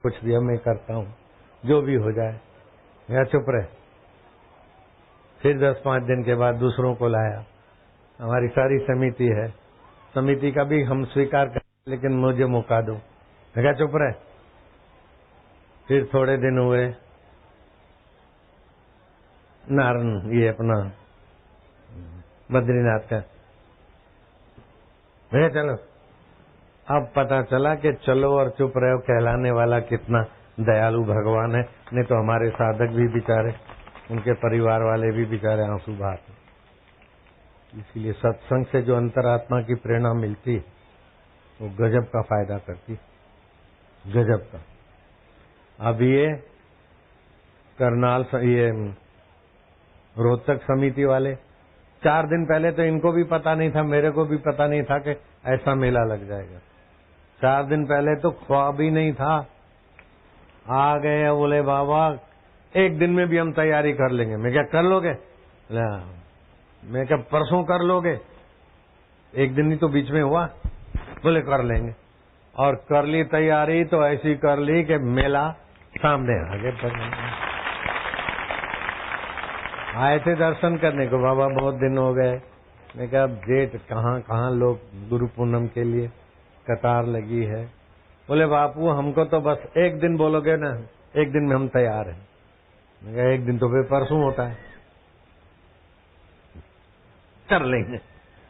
कुछ दिया मैं करता हूँ, जो भी हो जाए, या चुप रहे। फिर 10-5 दिन के बाद दूसरों को लाया। हमारी सारी समिति है, समिति का भी हम स्वीकार कर, लेकिन मुझे मौका दो। मैं क्या चुप रहे। फिर थोड़े दिन हुए, नारायण ये अपना बद्रीनाथ का, मैं चलो। अब पता चला कि चलो और चुप रहो कहलाने वाला कितना दयालु भगवान है। नहीं तो हमारे साधक भी बेचारे, उनके परिवार वाले भी बेचारे आंसू बहाते। इसीलिए सत्संग से जो अंतरात्मा की प्रेरणा मिलती है वो गजब का फायदा करती, गजब का। अब ये करनाल ये रोहतक समिति वाले 4 दिन पहले तो इनको भी पता नहीं था, मेरे को भी पता नहीं था कि ऐसा मेला लग जाएगा। 4 दिन पहले तो ख्वाब ही नहीं था। आ गए, बोले बाबा 1 दिन में भी हम तैयारी कर लेंगे। मैं क्या कर लोगे? मैं क्या परसों कर लोगे? 1 दिन ही तो बीच में हुआ। बोले कर लेंगे। और कर ली तैयारी तो ऐसी कर ली कि मेला सामने आ गए। आए थे दर्शन करने को, बाबा बहुत दिन हो गए। मैं कहा जेठ कहाँ कहाँ लोग गुरु पूनम के लिए कतार लगी है। बोले बापू हमको तो बस 1 दिन बोलोगे ना, 1 दिन में हम तैयार हैं। मैं कहा 1 दिन तो फिर परसों होता है।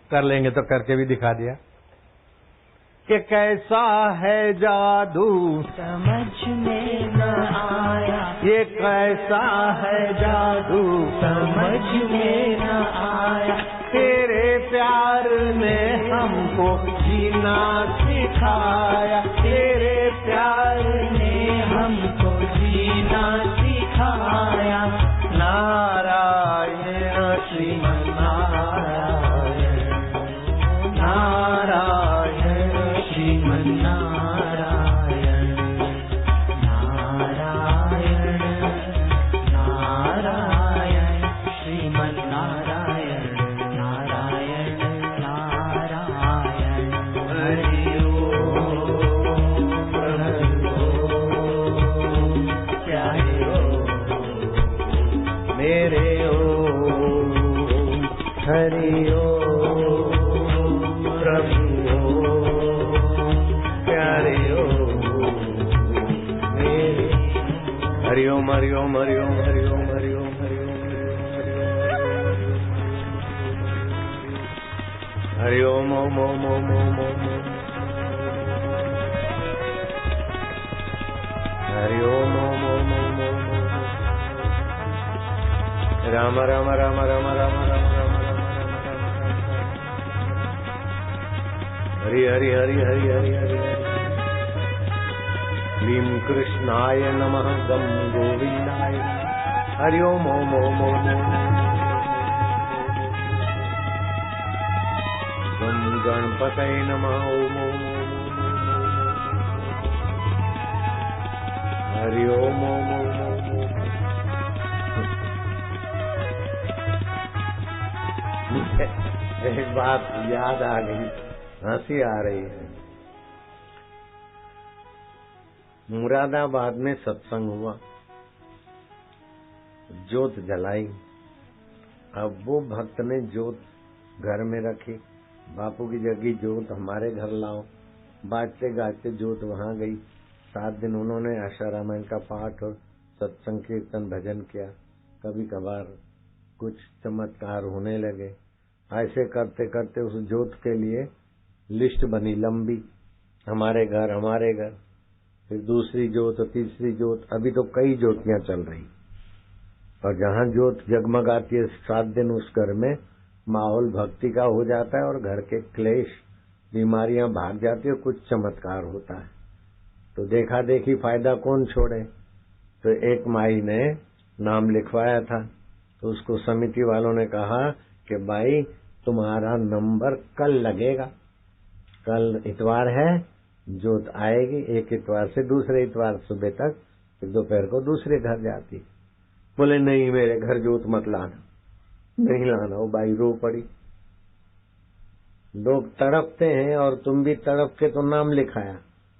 कर लेंगे तो करके भी दिखा दिया कि कैसा है जादू समझ में न आया। ये कैसा है जादू समझ में न आया। तेरे प्यार ने हमको जीना सिखाया। तेरे प्यार ने हमको जीना सिखाया। नारायण श्रीमन नारायण, नारायण श्रीमन नारायण, नारायण नारायण श्रीमन नारायण, नारायण नारायण। हरि ओम प्यारे मेरे ओम हरि ओम प्रभु ओम प्यारे ओम मेरे। हरि ओम हरि ओम हरि ओम हरि ओम हरि ओम हरि ओम हरि ओम ओम ओम ओम ओम ओम हरि ओम ओम ओम ओम ओम राम राम राम राम राम राम राम हरि हरि हरि हरि हरि हरि क्लीं कृष्णाय नमः गं गोविंदाय हरि ओम ओम ओम ओम गं गणपतये नमः ओम ओम हरि ओम ओम ओम एक बात याद आ गई, हंसी आ रही है। मुरादाबाद में सत्संग हुआ, जोत जलाई। अब वो भक्त ने जोत घर में रखी, बापू की जगी जोत हमारे घर लाओ। बाजते गाजते जोत वहां गई। 7 दिन उन्होंने आशा रामायण का पाठ और सत्संग कीर्तन भजन किया। कभी कभार कुछ चमत्कार होने लगे। ऐसे करते करते उस जोत के लिए लिस्ट बनी लंबी, हमारे घर, फिर दूसरी जोत, तीसरी जोत, अभी तो कई ज्योतियां चल रही। और जहां जोत जगमगाती है 7 दिन उस घर में माहौल भक्ति का हो जाता है और घर के क्लेश बीमारियां भाग जाती है, कुछ चमत्कार होता है। तो देखा देखी फायदा कौन छोड़े। तो एक माई ने नाम लिखवाया था, तो उसको समिति वालों ने कहा कि भाई तुम्हारा नंबर कल लगेगा, कल इतवार है, जोत आएगी। एक इतवार से दूसरे इतवार सुबह तक, फिर दोपहर को दूसरे घर जाती। बोले नहीं मेरे घर जोत मत लाना, नहीं लाना। वो बाई रो पड़ी। लोग तड़पते हैं और तुम भी तड़प के तो नाम लिखाया,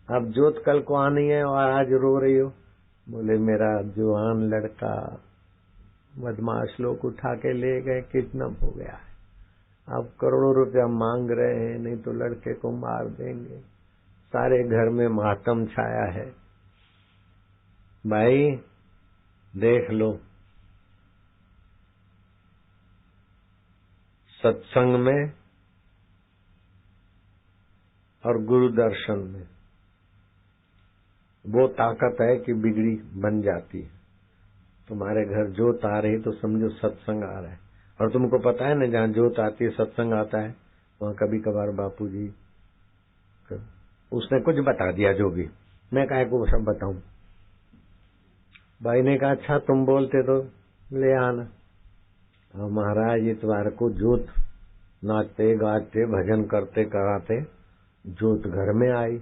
अब जोत कल को आनी है और आज रो रही हो। बोले मेरा जवान लड़का बदमाश लोग उठा के ले गए, किडनैप हो गया है। अब करोड़ों रुपया मांग रहे हैं, नहीं तो लड़के को मार देंगे। सारे घर में मातम छाया है। भाई देख लो, सत्संग में और गुरु दर्शन में वो ताकत है कि बिगड़ी बन जाती है। तुम्हारे घर जोत आ रही तो समझो सत्संग आ रहा है। और तुमको पता है न, जहाँ जोत आती है सत्संग आता है, वहाँ कभी कभार बापूजी उसने कुछ बता दिया जो भी, मैं काहे को सब बताऊं। भाई ने कहा अच्छा तुम बोलते तो ले आना। और महाराज इतवार को जोत नाचते गाते भजन करते कराते जोत घर में आई,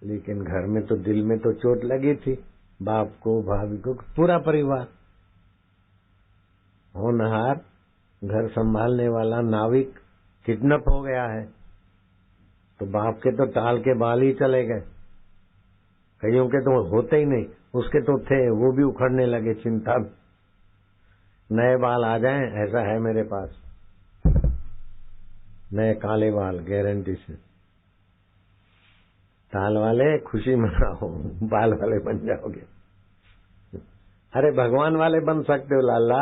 लेकिन घर में तो दिल में तो चोट लगी थी। बाप को, भाभी को, पूरा परिवार। होनहार घर संभालने वाला नाविक किडनैप हो गया है, तो बाप के तो टाल के बाल ही चले गए। कईयों के तो होते ही नहीं, उसके तो थे, वो भी उखड़ने लगे चिंता में। नए बाल आ जाएं ऐसा है मेरे पास, नए काले बाल गारंटी से। टाल वाले खुशी मनाओ, बाल वाले बन जाओगे। अरे भगवान वाले बन सकते हो लाला।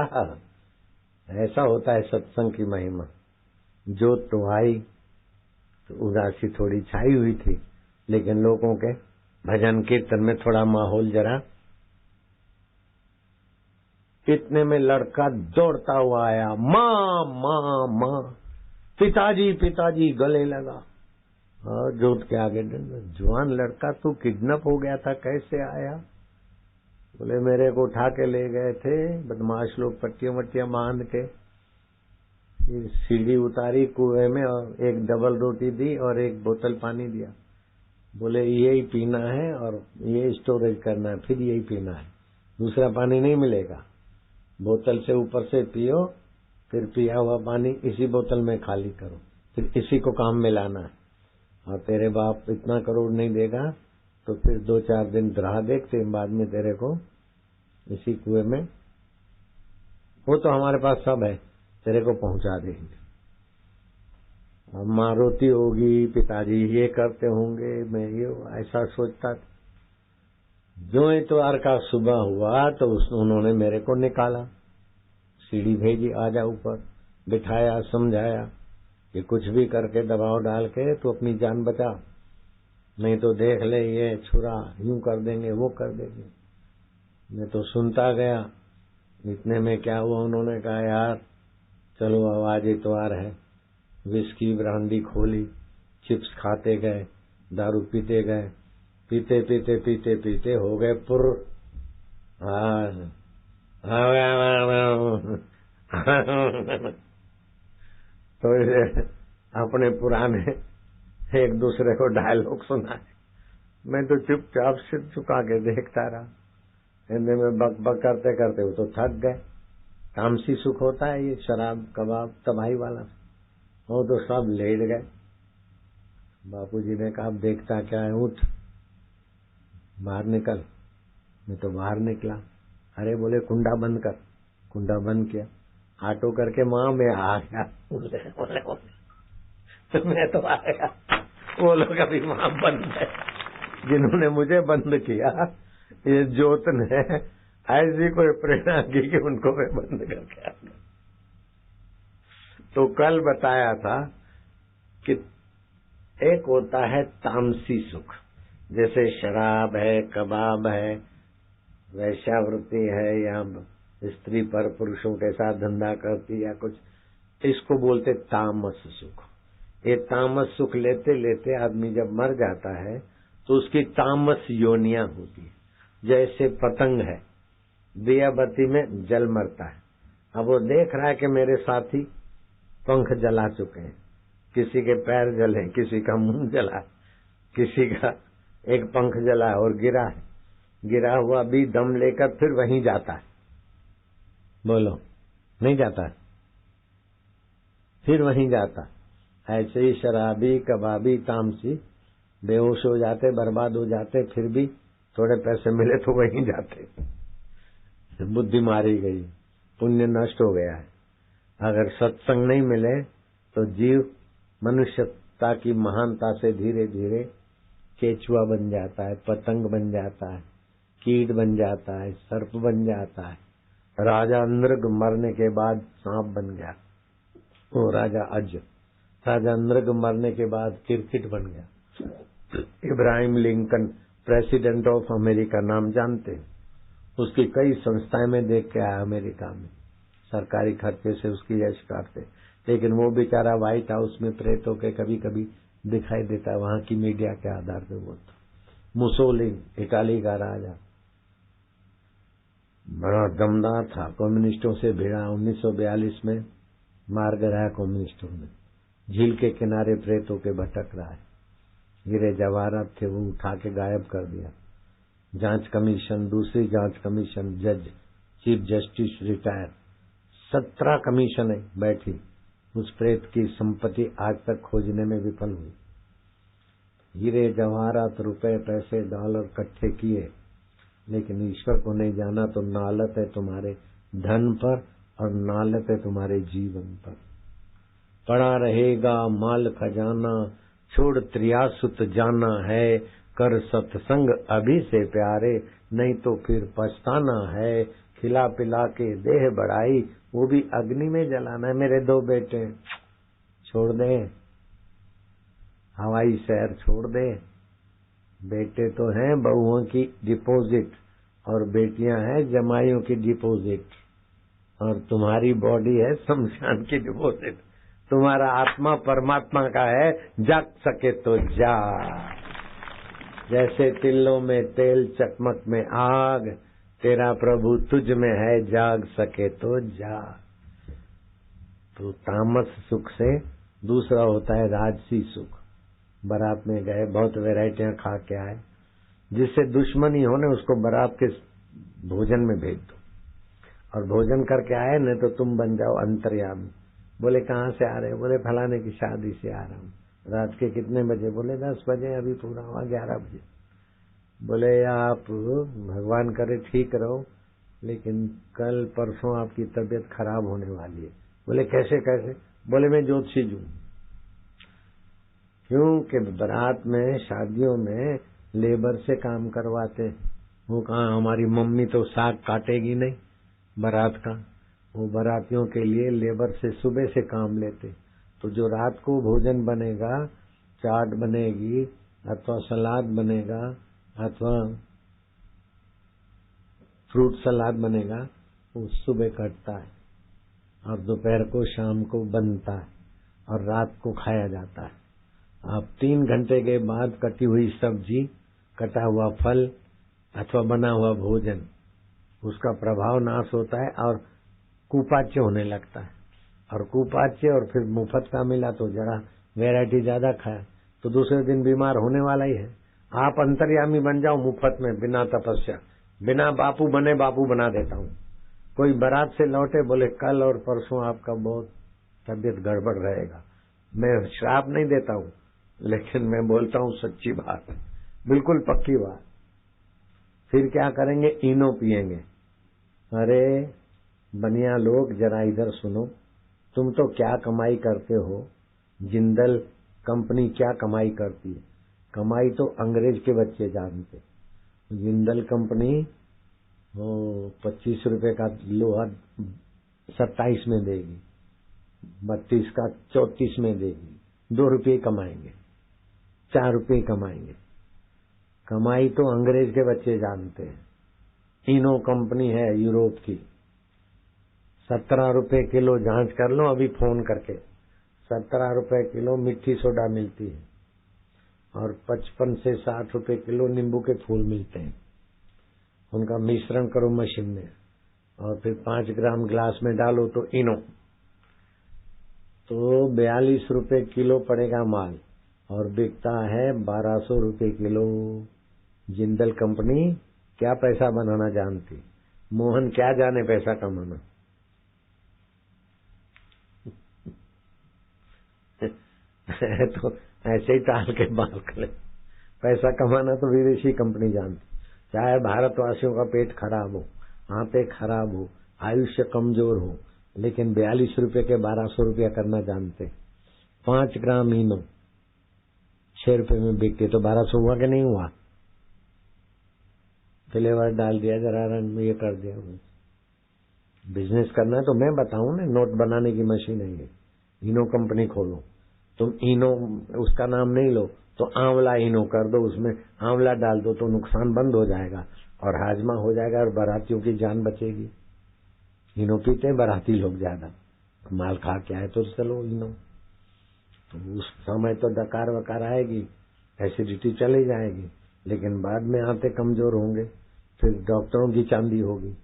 ऐसा होता है सत्संग की महिमा। जोत तो आई तो उदासी थोड़ी छाई हुई थी, लेकिन लोगों के भजन कीर्तन में थोड़ा माहौल जरा। इतने में लड़का दौड़ता हुआ आया, माँ माँ माँ, पिताजी पिताजी गले लगा। और जोत के आगे जवान लड़का तू किडनैप हो गया था, कैसे आया? बोले मेरे को उठा के ले गए थे बदमाश लोग, पट्टियां वट्टियां बांध के। सीढ़ी उतारी कुएं में और एक डबल रोटी दी और एक बोतल पानी दिया। बोले यही पीना है और ये स्टोरेज करना है, फिर यही पीना है, दूसरा पानी नहीं मिलेगा। बोतल से ऊपर से पियो, फिर पिया हुआ पानी इसी बोतल में खाली करो, फिर इसी को काम में लाना है। और तेरे बाप इतना करोड़ नहीं देगा तो फिर 2-4 दिन राह देखते, बाद में तेरे को इसी कुएं में, वो तो हमारे पास सब है, तेरे को पहुंचा देंगे। माँ रोती होगी, पिताजी ये करते होंगे, मैं ये ऐसा सोचता था। जो इतवार का सुबह हुआ तो उन्होंने मेरे को निकाला, सीढ़ी भेजी, आजा ऊपर, बिठाया, समझाया कि कुछ भी करके दबाव डाल के तो अपनी जान बचा, नहीं तो देख ले ये छुरा यूं कर देंगे, वो कर देंगे। मैं तो सुनता गया। इतने में क्या हुआ, उन्होंने कहा यार चलो अब आज इतवार है, विस्की ब्रांडी खोली, चिप्स खाते गए, दारू पीते गए, पीते पीते पीते पीते हो गए पुर। तो अपने पुराने एक दूसरे को डायलॉग सुनाए। मैं तो चुपचाप सिर झुका के देखता रहा। हिंदी में बक बक करते करते वो तो थक गए। तामसी सुख होता है ये शराब कबाब तबाही वाला, वो तो सब लेट गए। बापूजी ने कहा अब देखता क्या है, उठ बाहर निकल। मैं तो बाहर निकला। अरे बोले कुंडा बंद कर, कुंडा बंद किया, ऑटो करके माँ मैं आ गया। तो मैं तो आ गया, वो लोग अभी वहां बंद है जिन्होंने मुझे बंद किया। ये जोत ने ऐसी कोई प्रेरणा की कि उनको मैं बंद करके आ गया। तो कल बताया था कि एक होता है तामसी सुख, जैसे शराब है, कबाब है, वैश्यावृत्ति है, या स्त्री पर पुरुषों के साथ धंधा करती या कुछ, इसको बोलते तामस सुख। ये तामस सुख लेते लेते आदमी जब मर जाता है तो उसकी तामस योनियां होती है। जैसे पतंग है, दिया बत्ती में जल मरता है। अब वो देख रहा है कि मेरे साथी पंख जला चुके हैं, किसी के पैर जले, किसी का मुंह जला, किसी का एक पंख जला और गिरा है, गिरा हुआ भी दम लेकर फिर वहीं जाता है। बोलो नहीं जाता है, फिर वहीं जाता। ऐसे ही शराबी कबाबी तामसी बेहोश हो जाते, बर्बाद हो जाते, फिर भी थोड़े पैसे मिले तो वहीं जाते। बुद्धि मारी गई, पुण्य नष्ट हो गया है। अगर सत्संग नहीं मिले तो जीव मनुष्यता की महानता से धीरे धीरे केचुआ बन जाता है, पतंग बन जाता है, कीट बन जाता है, सर्प बन जाता है। राजा नृग मरने के बाद सांप बन गया, वो राजा अज। राजा नृग मरने के बाद क्रिकेट बन गया। Ibrahim Lincoln president of America, नाम जानते हैं? उसकी कई संस्थाएं में देख के आया अमेरिका में, सरकारी खर्चे से उसकी यश करते, लेकिन वो बेचारा व्हाइट हाउस में प्रेत होके कभी कभी दिखाई देता है, वहां की मीडिया के आधार पे बोलता। मुसोलिनी इटाली का राजा बड़ा दमदार था, कम्युनिस्टों से भिड़ा, 1942 में मार गिराया कम्युनिस्टों ने। झील के किनारे प्रेत होके भटक रहा है। हीरे जवाहरात थे, वो उठा के गायब कर दिया। जांच कमीशन, दूसरी जांच कमीशन, जज, चीफ जस्टिस रिटायर, 17 कमीशनें बैठी, उस प्रेत की संपत्ति आज तक खोजने में विफल हुई। हीरे जवाहरात, रुपए, पैसे, डॉलर इकट्ठे किए, लेकिन ईश्वर को नहीं जाना तो नालत है तुम्हारे धन पर और नालत है तुम्हारे जीवन पर। पड़ा रहेगा माल खजाना, छोड़ त्रियासुत जाना है, कर सत्संग अभी से प्यारे, नहीं तो फिर पछताना है। खिला पिला के देह बढ़ाई, वो भी अग्नि में जलाना है। मेरे 2 बेटे छोड़ दे, हवाई शहर छोड़ दे। बेटे तो हैं बहुओं की डिपॉजिट और बेटियां हैं जमाइयों की डिपॉजिट, और तुम्हारी बॉडी है शमशान की डिपॉजिट। तुम्हारा आत्मा परमात्मा का है, जाग सके तो जा। जैसे तिलों में तेल, चकमक में आग, तेरा प्रभु तुझ में है, जाग सके तो जा। तो तामस सुख से दूसरा होता है राजसी सुख। बारात में गए, बहुत वैरायटियां खा के आए, जिससे दुश्मनी हो ने उसको बारात के भोजन में भेज दो, और भोजन करके आए न तो तुम बन जाओ अंतर्यामी। बोले कहाँ से आ रहे? बोले फलाने की शादी से आ रहा हूँ। रात के कितने बजे? बोले 10 बजे, अभी पूरा हुआ 11 बजे। बोले आप भगवान करे ठीक रहो, लेकिन कल परसों आपकी तबीयत खराब होने वाली है। बोले कैसे कैसे? बोले मैं ज्योतिषी हूँ। क्योंकि बारात में, शादियों में लेबर से काम करवाते। वो कहा हमारी मम्मी तो साग काटेगी नहीं बारात का, वो बारातियों के लिए लेबर से सुबह से काम लेते। तो जो रात को भोजन बनेगा, चाट बनेगी अथवा सलाद बनेगा अथवा फ्रूट सलाद बनेगा, वो सुबह कटता है और दोपहर को, शाम को बनता है और रात को खाया जाता है। अब 3 घंटे के बाद कटी हुई सब्जी, कटा हुआ फल अथवा बना हुआ भोजन, उसका प्रभाव नाश होता है और कुपाच्य होने लगता है। और कुपाच्य और फिर मुफ्त का मिला तो जरा वैरायटी ज्यादा खाया तो दूसरे दिन बीमार होने वाला ही है। आप अंतर्यामी बन जाओ मुफ्त में, बिना तपस्या, बिना बापू बने बापू बना देता हूँ। कोई बारात से लौटे, बोले कल और परसों आपका बहुत तबीयत गड़बड़ रहेगा। मैं श्राप नहीं देता हूँ, लेकिन मैं बोलता हूँ सच्ची बात, बिल्कुल पक्की बात। फिर क्या करेंगे? इनो पिएंगे। अरे बनिया लोग जरा इधर सुनो, तुम तो क्या कमाई करते हो? जिंदल कंपनी क्या कमाई करती है? कमाई तो अंग्रेज के बच्चे जानते। जिंदल कंपनी 25 रुपए का लोहा 27 में देगी, 32 का 34 में देगी, 2 रुपये कमाएंगे, 4 रुपये कमाएंगे। कमाई तो अंग्रेज के बच्चे जानते हैं। इनो कंपनी है यूरोप की, 17 रुपए किलो, जांच कर लो अभी फोन करके, 17 रुपए किलो मिट्टी सोडा मिलती है और 55 से 60 रुपए किलो नींबू के फूल मिलते हैं। उनका मिश्रण करो मशीन में और फिर 5 ग्राम ग्लास में डालो तो इनो, तो 42 रुपए किलो पड़ेगा माल और बिकता है 1200 रुपए किलो। जिंदल कंपनी क्या पैसा बनाना जानती, मोहन क्या जाने पैसा कमाना। तो ऐसे ही टाल के बाल खड़े, पैसा कमाना तो विदेशी कंपनी जानती, चाहे भारतवासियों का पेट खराब हो, आंतें खराब हो, आयुष्य कमजोर हो, लेकिन 42 रुपए के 1200 रुपया करना जानते। 5 ग्राम इनो 6 रुपए में बिकते तो 1200 हुआ कि नहीं हुआ? फ्लेवर डाल दिया, जरा रंग ये कर दिया। बिजनेस करना है तो मैं बताऊं ना, नोट बनाने की मशीन है ये। इनो कंपनी खोलो, तुम इनो उसका नाम नहीं लो तो आंवला इनो कर दो, उसमें आंवला डाल दो तो नुकसान बंद हो जाएगा और हाजमा हो जाएगा और बारातियों की जान बचेगी। इनो पीते हैं बाराती लोग ज्यादा, माल खा के आए तो चलो इनो, तो उस समय तो डकार वकार आएगी, एसिडिटी चली जाएगी, लेकिन बाद में आते कमजोर होंगे, फिर डॉक्टरों की चांदी होगी।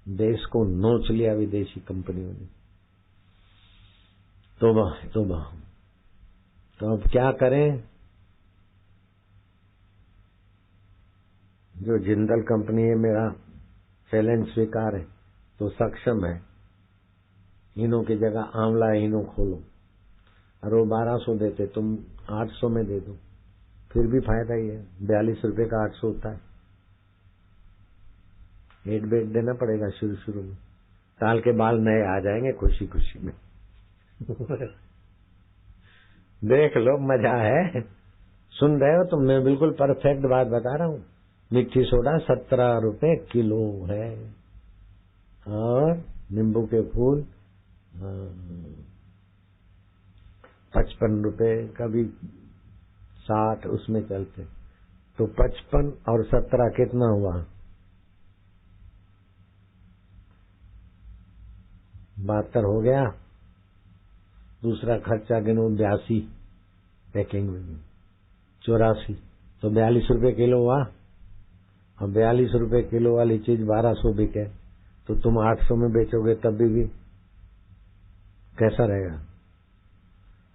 देश को नोच लिया विदेशी कंपनियों ने। तो अब क्या करें? जो जिंदल कंपनी है, मेरा चैलेंज स्वीकार है, तो सक्षम है, इनो की जगह आंवला इनो खोलो, और वो 1200 देते, तुम 800 में दे दो, फिर भी फायदा ही है। 42 रुपए का 800 होता है। एड बेड देना पड़ेगा शुरू में, साल के बाल नए आ जाएंगे खुशी खुशी में। देख लो, मजा है। सुन रहे हो तुम? मैं बिल्कुल परफेक्ट बात बता रहा हूँ। मिट्टी सोडा 17 रुपए किलो है, और नींबू के फूल 55 रुपए, कभी 60, उसमें चलते। तो 55 और 17 कितना हुआ? 72 हो गया। दूसरा खर्चा गिनो 82, पैकिंग में 84, तो 42 रुपए किलो हुआ। अब 42 रुपए किलो वाली चीज 1200 बिके, तो तुम 800 में बेचोगे तब भी कैसा रहेगा?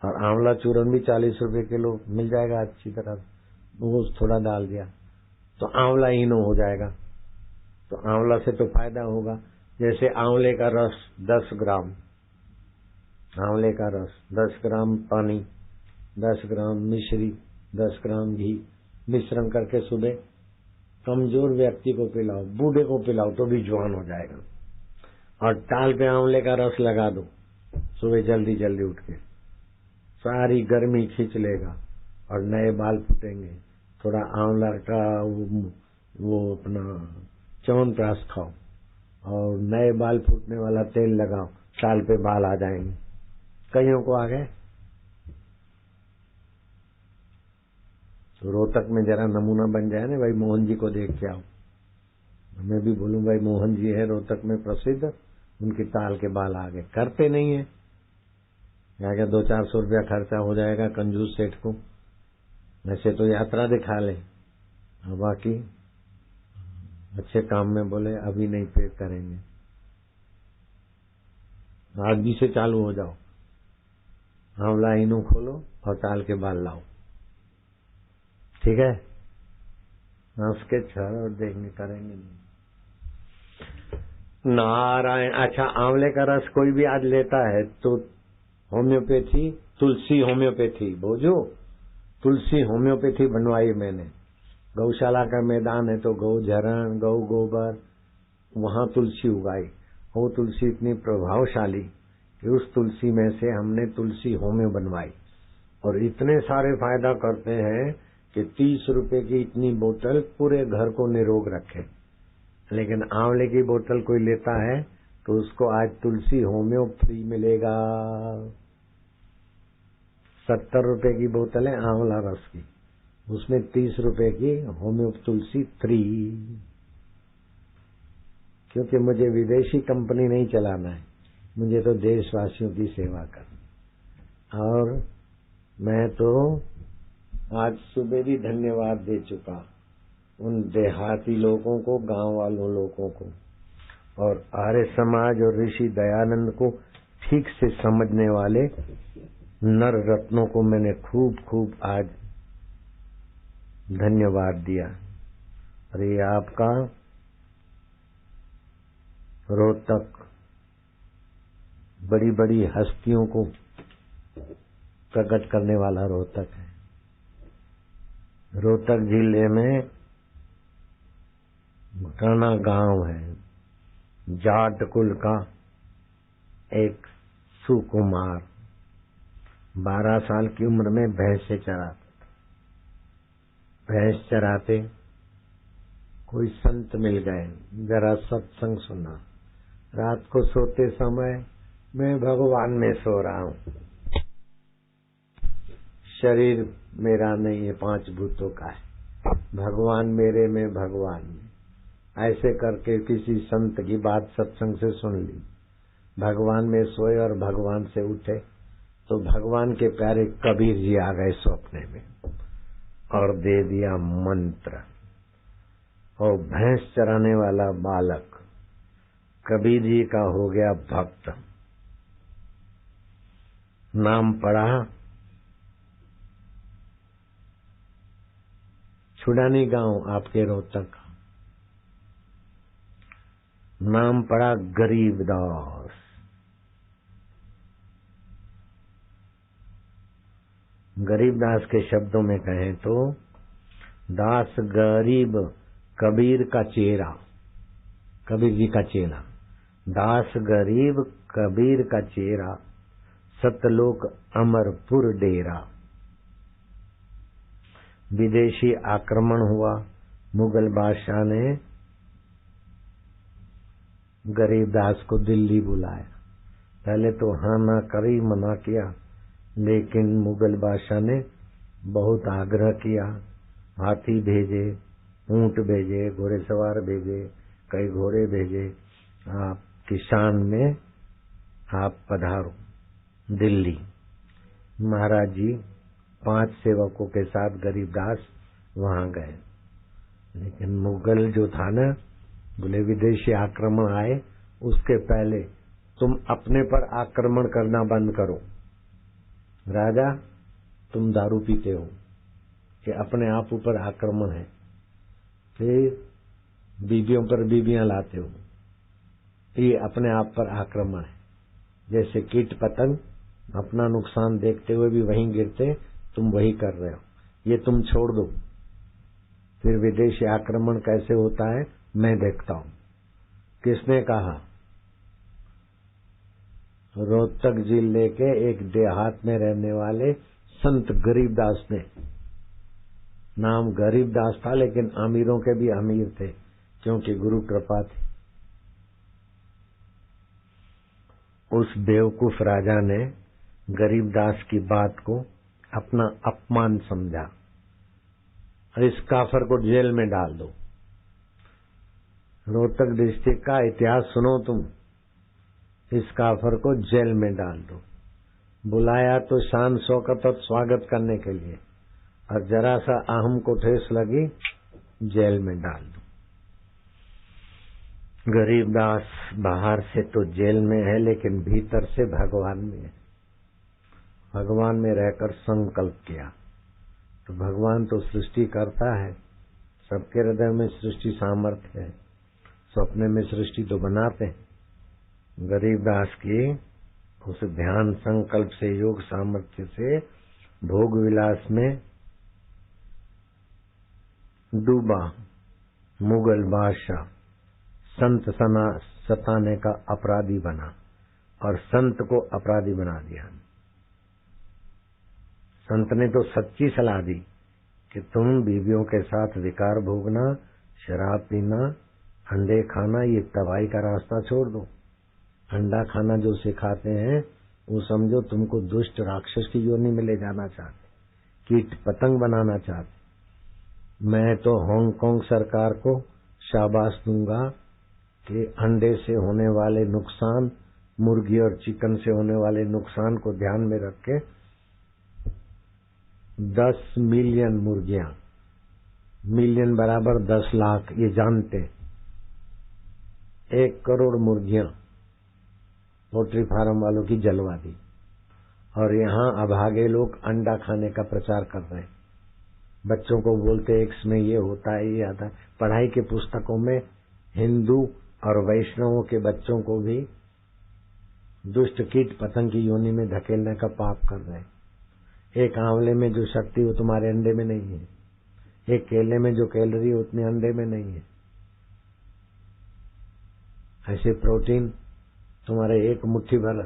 और आंवला चूरन भी 40 रुपए किलो मिल जाएगा अच्छी तरह, वो थोड़ा डाल दिया तो आंवला इनो हो जाएगा। तो आंवला से तो फायदा होगा। जैसे आंवले का रस 10 ग्राम, आंवले का रस 10 ग्राम पानी, 10 ग्राम मिश्री, 10 ग्राम घी मिश्रण करके सुबह कमजोर व्यक्ति को पिलाओ, बूढ़े को पिलाओ तो भी जवान हो जाएगा। और टाल पे आंवले का रस लगा दो, सुबह जल्दी जल्दी उठ के, सारी गर्मी खींच लेगा और नए बाल फूटेंगे। थोड़ा आंवला का वो अपना च्यवनप्राश खाओ और नए बाल फूटने वाला तेल लगाओ, टाल पे बाल आ जाएंगे। कईयों को आ गए। तो रोहतक में जरा नमूना बन जाए ना भाई, मोहन जी को देख के आओ। मैं भी बोलूं भाई मोहन जी है रोहतक में प्रसिद्ध, उनकी टाल के बाल आ गए। करते नहीं है, क्या 200-400 रुपया खर्चा हो जाएगा कंजूस सेठ को। वैसे तो यात्रा दिखा ले, और बाकी अच्छे काम में बोले अभी नहीं, फिर करेंगे। आज भी से चालू हो जाओ, आंवला इनो खोलो और टाल के बाल लाओ, ठीक है? हंस के छड़ और देंगे, करेंगे नहीं। नारायण। अच्छा, आंवले का रस कोई भी आज लेता है तो होम्योपैथी, तुलसी होम्योपैथी, बोझो तुलसी होम्योपैथी बनवाई मैंने। गौशाला का मैदान है तो गौ झरण, गौ गोबर, वहां तुलसी उगाई। वो तुलसी इतनी प्रभावशाली कि उस तुलसी में से हमने तुलसी होम्यो बनवाई, और इतने सारे फायदा करते हैं कि 30 रुपए की इतनी बोतल पूरे घर को निरोग रखे। लेकिन आंवले की बोतल कोई लेता है तो उसको आज तुलसी होम्यो फ्री मिलेगा। 70 रुपए की बोतल है आंवला रस की, उसमें 30 रुपए की होम्यो तुलसी फ्री। क्योंकि मुझे विदेशी कंपनी नहीं चलाना है, मुझे तो देशवासियों की सेवा करना। और मैं तो आज सुबह भी धन्यवाद दे चुका उन देहाती लोगों को, गांव वालों लोगों को, और आर्य समाज और ऋषि दयानंद को ठीक से समझने वाले नर रत्नों को मैंने खूब खूब आज धन्यवाद दिया। और ये आपका रोहतक बड़ी बड़ी हस्तियों को प्रकट करने वाला रोहतक है। रोहतक जिले में घटाना गांव है। जाट कुल का एक सुकुमार 12 साल की उम्र में भैंसे चराते। भैंस चराते कोई संत मिल गए, जरा सत्संग सुना। रात को सोते समय मैं भगवान में सो रहा हूँ, शरीर मेरा नहीं है, 5 भूतों का है, भगवान मेरे में, भगवान में। ऐसे करके किसी संत की बात सत्संग से सुन ली। भगवान में सोए और भगवान से उठे तो भगवान के प्यारे कबीर जी आ गए सपने में और दे दिया मंत्र। और भैंस चराने वाला बालक कबीर जी का हो गया भक्त। नाम पड़ा छुड़ानी गांव आपके रोहतक। नाम पड़ा गरीबदास। गरीबदास के शब्दों में कहें तो दास गरीब कबीर का चेला, कबीर जी का चेला। दास गरीब कबीर का चेला, सतलोक अमरपुर डेरा। विदेशी आक्रमण हुआ, मुगल बादशाह ने गरीबदास को दिल्ली बुलाया। पहले तो हाँ ना करी, मना किया, लेकिन मुगल बादशाह ने बहुत आग्रह किया। हाथी भेजे, ऊंट भेजे, घोड़ेसवार भेजे, कई घोड़े भेजे। आपकी शान में आप पधारो दिल्ली। महाराज जी 5 सेवकों के साथ गरीबदास वहां गए, लेकिन मुगल जो था ना, बोले विदेशी आक्रमण आए उसके पहले तुम अपने पर आक्रमण करना बंद करो। राजा तुम दारू पीते हो, कि अपने आप ऊपर आक्रमण है। फिर बीबियों पर बीबियां लाते हो, ये अपने आप पर आक्रमण है। जैसे कीट पतंग अपना नुकसान देखते हुए भी वहीं गिरते, तुम वही कर रहे हो, ये तुम छोड़ दो। फिर विदेशी आक्रमण कैसे होता है मैं देखता हूं। किसने कहा? रोहतक जिले के एक देहात में रहने वाले संत गरीबदास ने। नाम गरीबदास था, लेकिन अमीरों के भी अमीर थे, क्योंकि गुरु कृपा थी। उस बेवकूफ राजा ने गरीबदास की बात को अपना अपमान समझा और इस काफर को जेल में डाल दो। रोहतक डिस्ट्रिक्ट का इतिहास सुनो तुम। इस काफर को जेल में डाल दो। बुलाया तो शान शौकत और स्वागत करने के लिए, और जरा सा अहम को ठेस लगी, जेल में डाल दो। गरीबदास बाहर से तो जेल में है, लेकिन भीतर से भगवान में है। भगवान में रहकर संकल्प किया तो भगवान तो सृष्टि करता है, सबके हृदय में सृष्टि सामर्थ्य है, सपने में सृष्टि तो बनाते हैं। गरीबदास की उस ध्यान संकल्प से, योग सामर्थ्य से भोग विलास में डूबा मुगल बादशाह संत सताने का अपराधी बना और संत को अपराधी बना दिया। संत ने तो सच्ची सलाह दी कि तुम बीवियों के साथ विकार भोगना, शराब पीना, अंडे खाना, ये तबाही का रास्ता छोड़ दो। अंडा खाना जो सिखाते हैं वो समझो तुमको दुष्ट राक्षस की योनि में ले जाना चाहते, कीट पतंग बनाना चाहते। मैं तो हांगकांग सरकार को शाबाश दूंगा कि अंडे से होने वाले नुकसान, मुर्गी और चिकन से होने वाले नुकसान को ध्यान में रख के 10 मिलियन मुर्गियां, मिलियन बराबर 10 लाख, ये जानते, 1 करोड़ मुर्गियां पोल्ट्री फार्म वालों की जलवा दी। और यहाँ अभागे लोग अंडा खाने का प्रचार कर रहे हैं। बच्चों को बोलते इसमें ये होता है, ये आता है। पढ़ाई के पुस्तकों में हिंदू और वैष्णवों के बच्चों को भी दुष्ट कीट पतंग की योनि में धकेलने का पाप कर रहे हैं। एक आंवले में जो शक्ति वो तुम्हारे अंडे में नहीं है। एक केले में जो कैलोरी है उतने अंडे में नहीं है। ऐसे प्रोटीन तुम्हारे एक मुट्ठी भर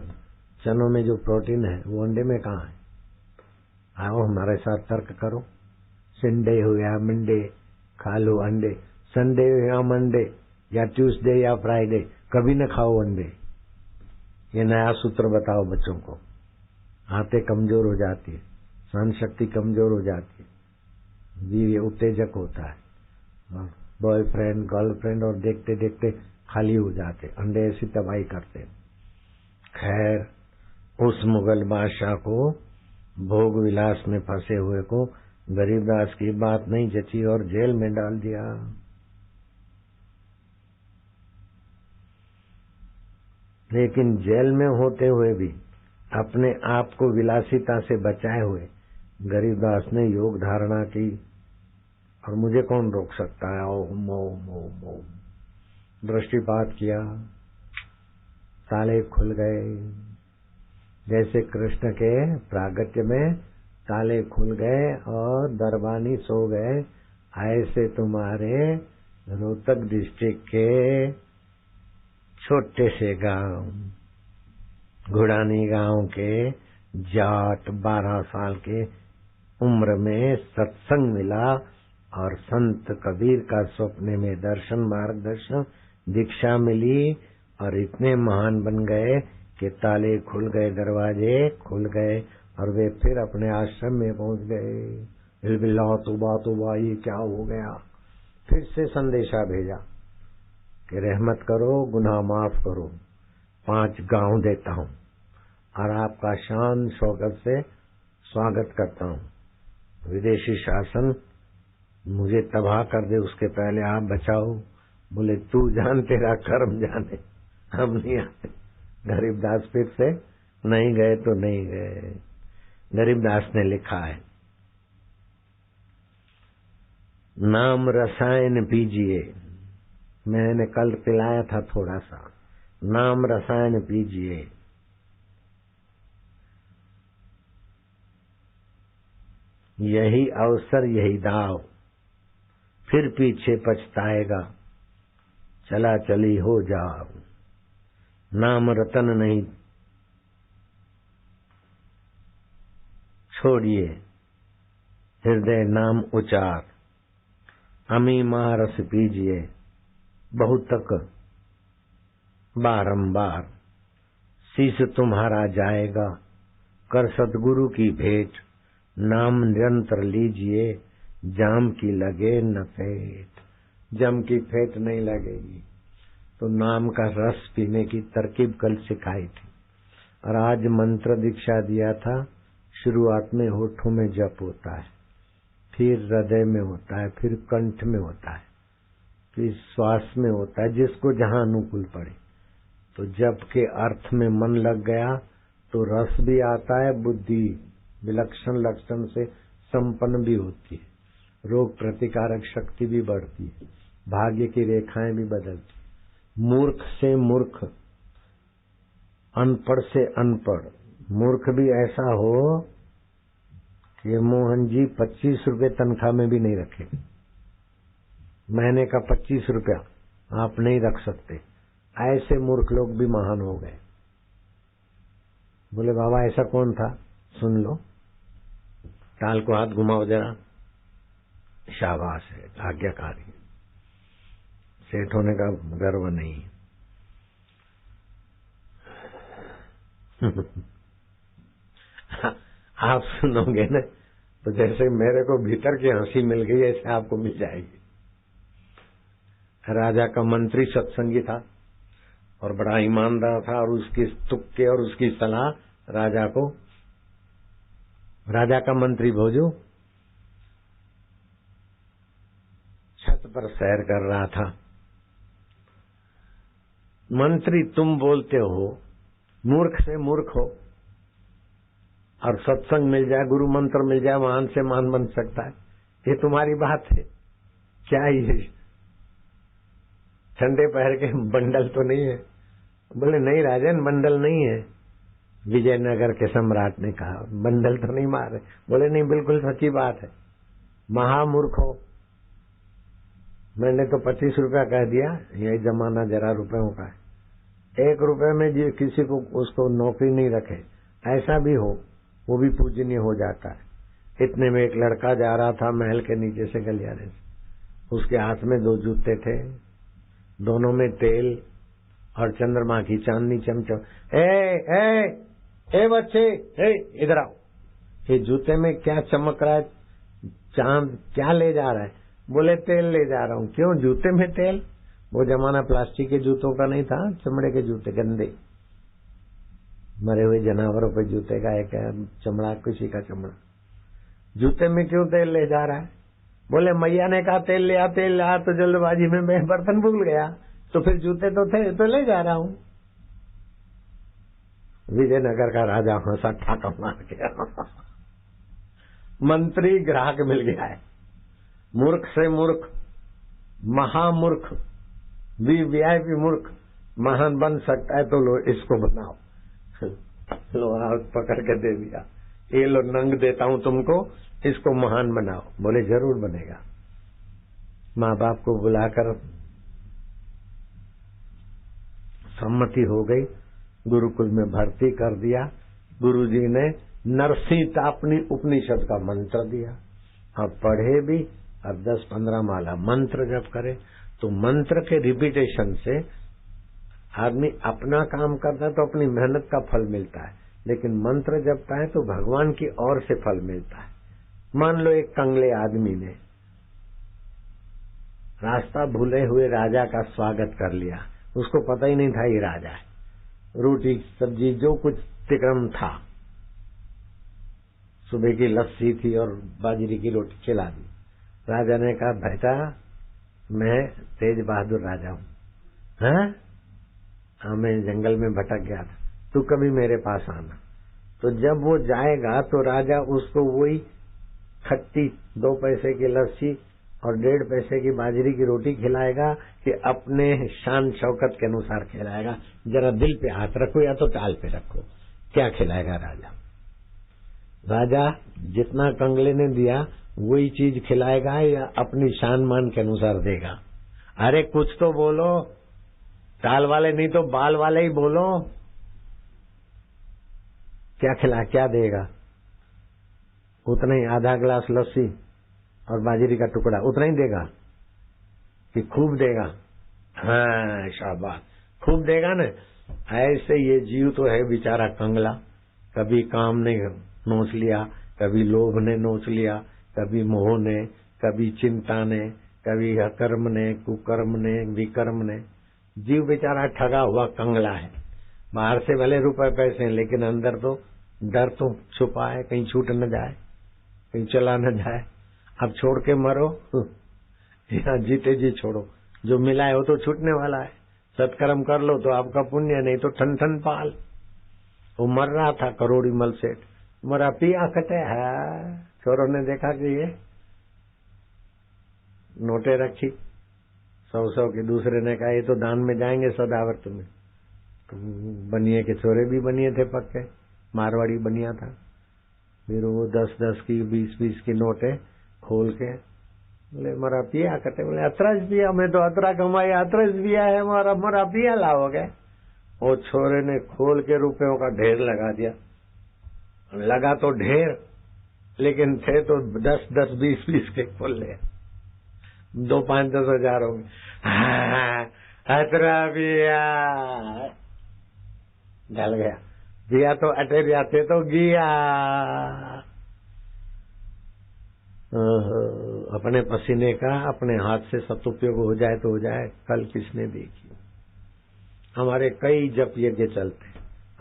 चनों में जो प्रोटीन है वो अंडे में कहाँ है? आओ हमारे साथ तर्क करो। संडे हो या मंडे खा लो अंडे, संडे हो या मंडे या ट्यूसडे या फ्राइडे कभी न खाओ अंडे। ये नया सूत्र बताओ बच्चों को। आंतें कमजोर हो जाती है, सहन शक्ति कमजोर हो जाती है, वीर्य उत्तेजक होता है, बॉयफ्रेंड गर्लफ्रेंड और देखते देखते खाली हो जाते। अंडे ऐसी तबाही करते। खैर, उस मुगल बादशाह को, भोग विलास में फंसे हुए को गरीबदास की बात नहीं जची और जेल में डाल दिया। लेकिन जेल में होते हुए भी अपने आप को विलासिता से बचाए हुए गरीबदास ने योग धारणा की। और मुझे कौन रोक सकता है? ओम ओम ओम ओम दृष्टिपात किया, ताले खुल गए। जैसे कृष्ण के प्रागट्य में ताले खुल गए और दरबानी सो गए, ऐसे तुम्हारे रोहतक डिस्ट्रिक्ट के छोटे से गांव घुड़ानी गांव के जाट 12 साल के उम्र में सत्संग मिला और संत कबीर का स्वप्न में दर्शन मार्गदर्शन दीक्षा मिली और इतने महान बन गए कि ताले खुल गए, दरवाजे खुल गए और वे फिर अपने आश्रम में पहुंच गए। हिलबिल्ला तुबा ये क्या हो गया? फिर से संदेशा भेजा कि रहमत करो, गुनाह माफ करो, 5 गांव देता हूं और आपका शान शौकत से स्वागत करता हूं। विदेशी शासन मुझे तबाह कर दे उसके पहले आप बचाओ। बोले तू जान, तेरा कर्म जाने, हम नहीं आते। गरीबदास फिर से नहीं गए तो नहीं गए। गरीबदास ने लिखा है, नाम रसायन पीजिए। मैंने कल पिलाया था थोड़ा सा। नाम रसायन पीजिए, यही अवसर यही दाव, फिर पीछे पछताएगा, चला चली हो जाओ। नाम रतन नहीं छोड़िए, हृदय नाम उचार। अमी रस पीजिए, बहुत तक बारंबार, शीश तुम्हारा जाएगा, कर सतगुरु की भेंट। नाम निरंतर लीजिए, जाम की लगे न फेंट। जम की फेंट नहीं लगेगी। तो नाम का रस पीने की तरकीब कल सिखाई थी और आज मंत्र दीक्षा दिया था। शुरुआत में होठों में जप होता है, फिर हृदय में होता है, फिर कंठ में होता है, फिर श्वास में होता है, जिसको जहां अनुकूल पड़े। तो जप के अर्थ में मन लग गया तो रस भी आता है, बुद्धि विलक्षण लक्षण से संपन्न भी होती है, रोग प्रतिकारक शक्ति भी बढ़ती है, भाग्य की रेखाएं भी बदलती। मूर्ख से मूर्ख, अनपढ़ से अनपढ़, मूर्ख भी ऐसा हो कि मोहन जी 25 रुपए तनख्वाह में भी नहीं रखे। महीने का 25 रुपया आप नहीं रख सकते। ऐसे मूर्ख लोग भी महान हो गए। बोले बाबा ऐसा कौन था? सुन लो। टाल को हाथ घुमाओ जरा। शाबाश है, आज्ञाकारी। सेठ होने का गर्व नहीं। आप सुनोगे ना तो जैसे मेरे को भीतर की हंसी मिल गई ऐसे आपको मिल जाएगी। राजा का मंत्री सत्संगी था और बड़ा ईमानदार था और उसकी तुक्के और उसकी सलाह राजा को, राजा का मंत्री भोजू छत पर सैर कर रहा था। मंत्री तुम बोलते हो मूर्ख से मूर्ख हो और सत्संग मिल जाए, गुरु मंत्र मिल जाए, महान से महान बन सकता है। ये तुम्हारी बात है क्या? ये ठंडे पैर के बंडल तो नहीं है? बोले नहीं राजन, बंडल नहीं है। विजयनगर के सम्राट ने कहा बंडल तो नहीं मारे। बोले नहीं, बिल्कुल सच्ची बात है। महामूर्ख हो मैंने तो 25 रुपया कह दिया, यही जमाना जरा रुपयों का है। 1 रुपये में जो किसी को उसको नौकरी नहीं रखे, ऐसा भी हो, वो भी पूजनीय हो जाता है। इतने में एक लड़का जा रहा था महल के नीचे से गलियारे से, उसके हाथ में 2 जूते थे, दोनों में तेल और चंद्रमा की चांदनी चमचम। ए बच्चे, इधर आओ, ये जूते में क्या चमक रहा है, चांद क्या ले जा रहा है? बोले तेल ले जा रहा हूं। क्यों जूते में तेल? वो जमाना प्लास्टिक के जूतों का नहीं था, चमड़े के जूते गंदे, मरे हुए जानवरों पे जूते का एक चमड़ा, किसी का चमड़ा। जूते में क्यों तेल ले जा रहा है? बोले मैया ने कहा तेल ले आ, तो जल्दबाजी में मैं बर्तन भूल गया, तो फिर जूते तो थे तो ले जा रहा हूं। विजयनगर का राजा हंसा ठाका मार के। मंत्री ग्राहक मिल गया है। मूर्ख से मूर्ख, महामूर्ख, वीआईपी मूर्ख महान बन सकता है, तो लो इसको बनाओ। लो हाथ पकड़ के दे दिया, ये लो नंग देता हूं तुमको, इसको महान बनाओ। बोले जरूर बनेगा। माँ बाप को बुलाकर सम्मति हो गई, गुरुकुल में भर्ती कर दिया। गुरुजी ने नरसिंह तापनी उपनिषद का मंत्र दिया। अब पढ़े भी, अब 10-15 माला मंत्र जप करे, तो मंत्र के रिपीटेशन से आदमी अपना काम करता है तो अपनी मेहनत का फल मिलता है, लेकिन मंत्र जपता है तो भगवान की ओर से फल मिलता है। मान लो एक कंगले आदमी ने रास्ता भूले हुए राजा का स्वागत कर लिया, उसको पता ही नहीं था ये राजा है। रोटी सब्जी जो कुछ तिक्रम था, सुबह की लस्सी थी और बाजरी की रोटी खिला दी। राजा ने कहा बेटा मैं तेज बहादुर राजा हूं, हाँ मैं जंगल में भटक गया था, तू कभी मेरे पास आना। तो जब वो जाएगा तो राजा उसको वही खट्टी 2 पैसे की लस्सी और 1.5 पैसे की बाजरी की रोटी खिलाएगा कि अपने शान शौकत के अनुसार खिलाएगा। जरा दिल पे हाथ रखो या तो टाल पे रखो, क्या खिलाएगा राजा? राजा जितना कंगले ने दिया वही चीज खिलाएगा या अपनी शान मान के अनुसार देगा? अरे कुछ तो बोलो, टाल वाले नहीं तो बाल वाले ही बोलो। क्या देगा? उतना ही, आधा गिलास लस्सी और बाजरी का टुकड़ा, उतना ही देगा कि खूब देगा? हाँ शाबाश, खूब देगा न। ऐसे ये जीव तो है बेचारा कंगला, कभी काम ने नोच लिया, कभी लोभ ने नोच लिया, कभी मोह ने, कभी चिंता ने, कभी अकर्म ने, कुकर्म ने, विकर्म ने। जीव बेचारा ठगा हुआ कंगला है। बाहर से भले रुपए पैसे हैं, लेकिन अंदर तो डर तो छुपा है, कहीं छूट न जाए, कहीं चला न जाए। अब छोड़ के मरो या जीते जी छोड़ो, जो मिला है वो तो छूटने वाला है। सत्कर्म कर लो तो आपका पुण्य, नहीं तो ठन ठन पाल। वो मर रहा था करोड़ी मल सेठ, मरा पिया कटे है। छोरों ने देखा कि ये नोटे रखी 100-100 की, दूसरे ने कहा ये तो दान में जाएंगे सदावर्त में। बनिए के छोरे भी बनिए थे पक्के, मारवाड़ी बनिया था। फिर वो 10-10 की 20-20 की नोटे खोल के बोले मरा पिया कटे। बोले अतरज पिया, मैं तो अतरा कमाई, अतरज पिया है, मरा पिया लाओगे? वो छोरे ने खोल के रुपयों का ढेर लगा दिया। लगा तो ढेर, लेकिन थे तो 10-10, 20-20 के खोले, 2-5-10 हजार होंगे। अतरा पिया ढल गया, दिया तो अटेर जाते तो गिया। अपने पसीने का अपने हाथ से सदुपयोग हो जाए तो हो जाए, कल किसने देखी। हमारे कई जप यज्ञ चलते,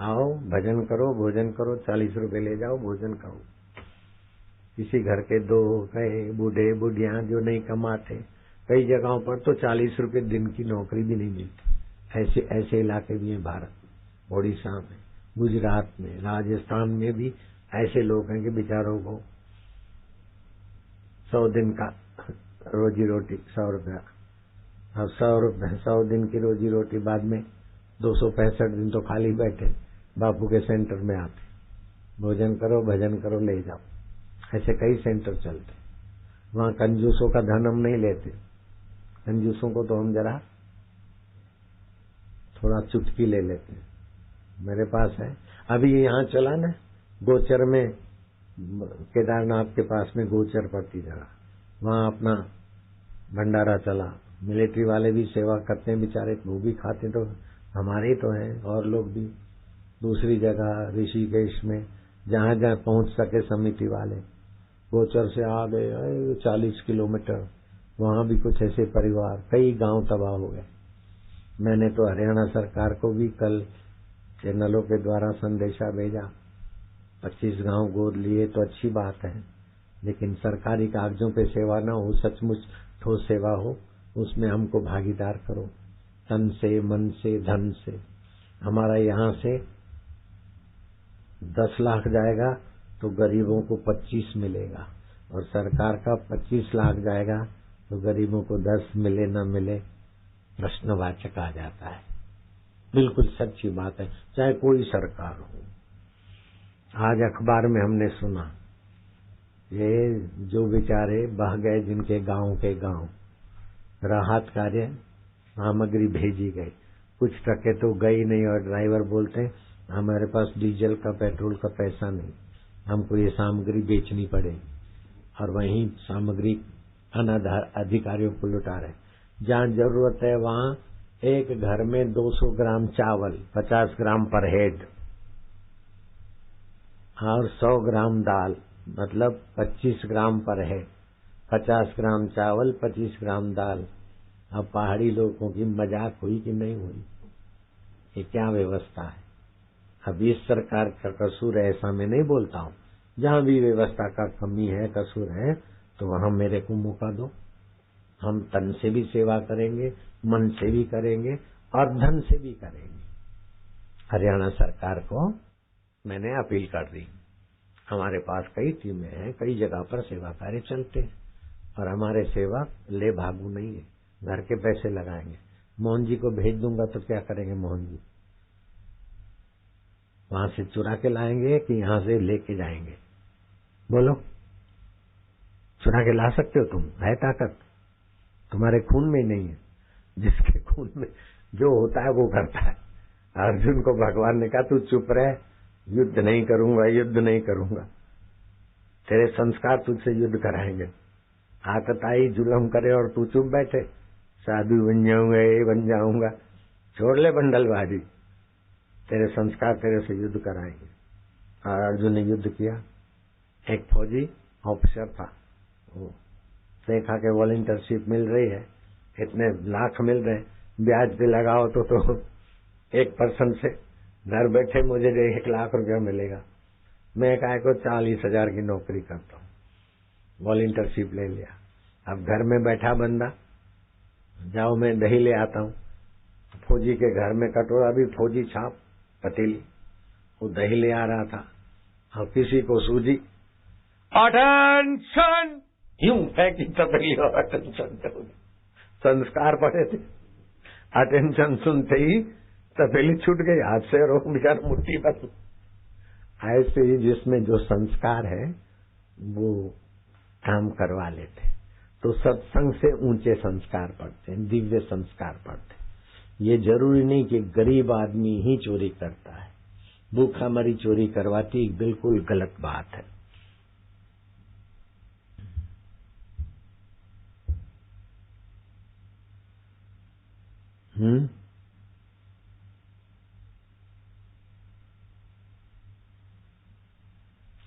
आओ भजन करो, भोजन करो, 40 रुपए ले जाओ, भोजन करो। किसी घर के 2 गए बूढ़े बुढ़िया जो नहीं कमाते, कई जगहों पर तो 40 रुपए दिन की नौकरी भी नहीं मिलती। ऐसे इलाके भी हैं भारत में, ओडिशा में, गुजरात में, राजस्थान में भी ऐसे लोग हैं कि बेचारों को 100 दिन का रोजी रोटी 100 रुपया। अब 100 दिन की रोजी रोटी, बाद में 265 दिन तो खाली बैठे बापू के सेंटर में आते, भोजन करो, भजन करो, ले जाओ। ऐसे कई सेंटर चलते, वहां कंजूसों का धन हम नहीं लेते, कंजूसों को तो हम जरा थोड़ा चुटकी ले लेते हैं। मेरे पास है, अभी यहाँ चला ना गोचर में, केदारनाथ के पास में गोचर पड़ती जगह, वहाँ अपना भंडारा चला। मिलिट्री वाले भी सेवा करते हैं बेचारे, वो भी खाते तो हमारे तो हैं, और लोग भी दूसरी जगह ऋषिकेश में जहाँ जहाँ पहुंच सके समिति वाले, गोचर से आ गए 40 किलोमीटर, वहाँ भी कुछ ऐसे परिवार, कई गांव तबाह हो गए। मैंने तो हरियाणा सरकार को भी कल चैनलों के द्वारा संदेशा भेजा, 25 गांव गोद लिए तो अच्छी बात है, लेकिन सरकारी कागजों पे सेवा न हो, सचमुच ठोस सेवा हो, उसमें हमको भागीदार करो, तन से, मन से, धन से। हमारा यहाँ से 10 लाख जाएगा तो गरीबों को 25 मिलेगा, और सरकार का 25 लाख जाएगा तो गरीबों को 10 मिले न मिले प्रश्नवाचक आ जाता है। बिल्कुल सच्ची बात है, चाहे कोई सरकार हो। आज अखबार में हमने सुना, ये जो बेचारे बह गए, जिनके गांव के गांव राहत कार्य सामग्री भेजी गई, कुछ ट्रकें तो गई नहीं, और ड्राइवर बोलते हैं हमारे पास डीजल का पेट्रोल का पैसा नहीं, हमको ये सामग्री बेचनी पड़ेगी, और वहीं सामग्री अनाधार अधिकारियों को लुटा रहे। जहाँ जरूरत है वहाँ एक घर में 200 ग्राम चावल 50 ग्राम पर हेड और 100 ग्राम दाल, मतलब 25 ग्राम पर हेड, 50 ग्राम चावल 25 ग्राम दाल। अब पहाड़ी लोगों की मजाक हुई कि नहीं हुई? ये क्या व्यवस्था है? अब इस सरकार का कसूर है ऐसा मैं नहीं बोलता हूँ, जहाँ भी व्यवस्था का कमी है, कसूर है, तो वहाँ मेरे को मौका दो। हम तन से भी सेवा करेंगे, मन से भी करेंगे और धन से भी करेंगे। हरियाणा सरकार को मैंने अपील कर दी, हमारे पास कई टीमें हैं, कई जगह पर सेवा कार्य चलते हैं, और हमारे सेवक ले भागू नहीं है, घर के पैसे लगाएंगे। मोहन जी को भेज दूंगा तो क्या करेंगे मोहन जी? वहां से चुरा के लाएंगे कि यहां से लेके जाएंगे? बोलो, चुरा के ला सकते हो तुम? है ताकत? तुम्हारे खून में नहीं है। जिसके खून में जो होता है वो करता है। अर्जुन को भगवान ने कहा तू चुप रह, युद्ध नहीं करूंगा, युद्ध नहीं करूंगा, तेरे संस्कार तुझसे युद्ध कराएंगे। आतताई जुल्म करे और तू चुप बैठे, साधु बन जाऊंगा, ये बन जाऊंगा, छोड़ ले बंडलबाजी, तेरे संस्कार तेरे से युद्ध कराएंगे। और अर्जुन ने युद्ध किया। एक फौजी ऑफिसर था, वो देखा कि वॉलंटियरशिप मिल रही है, इतने लाख मिल रहे, ब्याज पे लगाओ तो 1% से घर बैठे मुझे 1 लाख रुपया मिलेगा। मैं कहा को 40,000 की नौकरी करता हूँ, वॉलंटियरशिप ले लिया। अब घर में बैठा बंदा, जाओ मैं दही ले आता हूँ, फौजी के घर में कटोरा भी फौजी छाप पतीली, वो दही ले आ रहा था, और किसी को सूझी, अटेंशन, यूं फेंकी तपेली और अटेंशन संस्कार पड़े थे। अटेंशन सुनते ही तपेली छूट गई हाथ से, और बेचार मुट्ठी पर। ऐसे ही जिसमें जो संस्कार है वो काम करवा लेते। तो सत्संग से ऊंचे संस्कार पड़ते हैं, दिव्य संस्कार पड़ते हैं। ये जरूरी नहीं कि गरीब आदमी ही चोरी करता है, भूखा मरी चोरी करवाती बिल्कुल गलत बात है।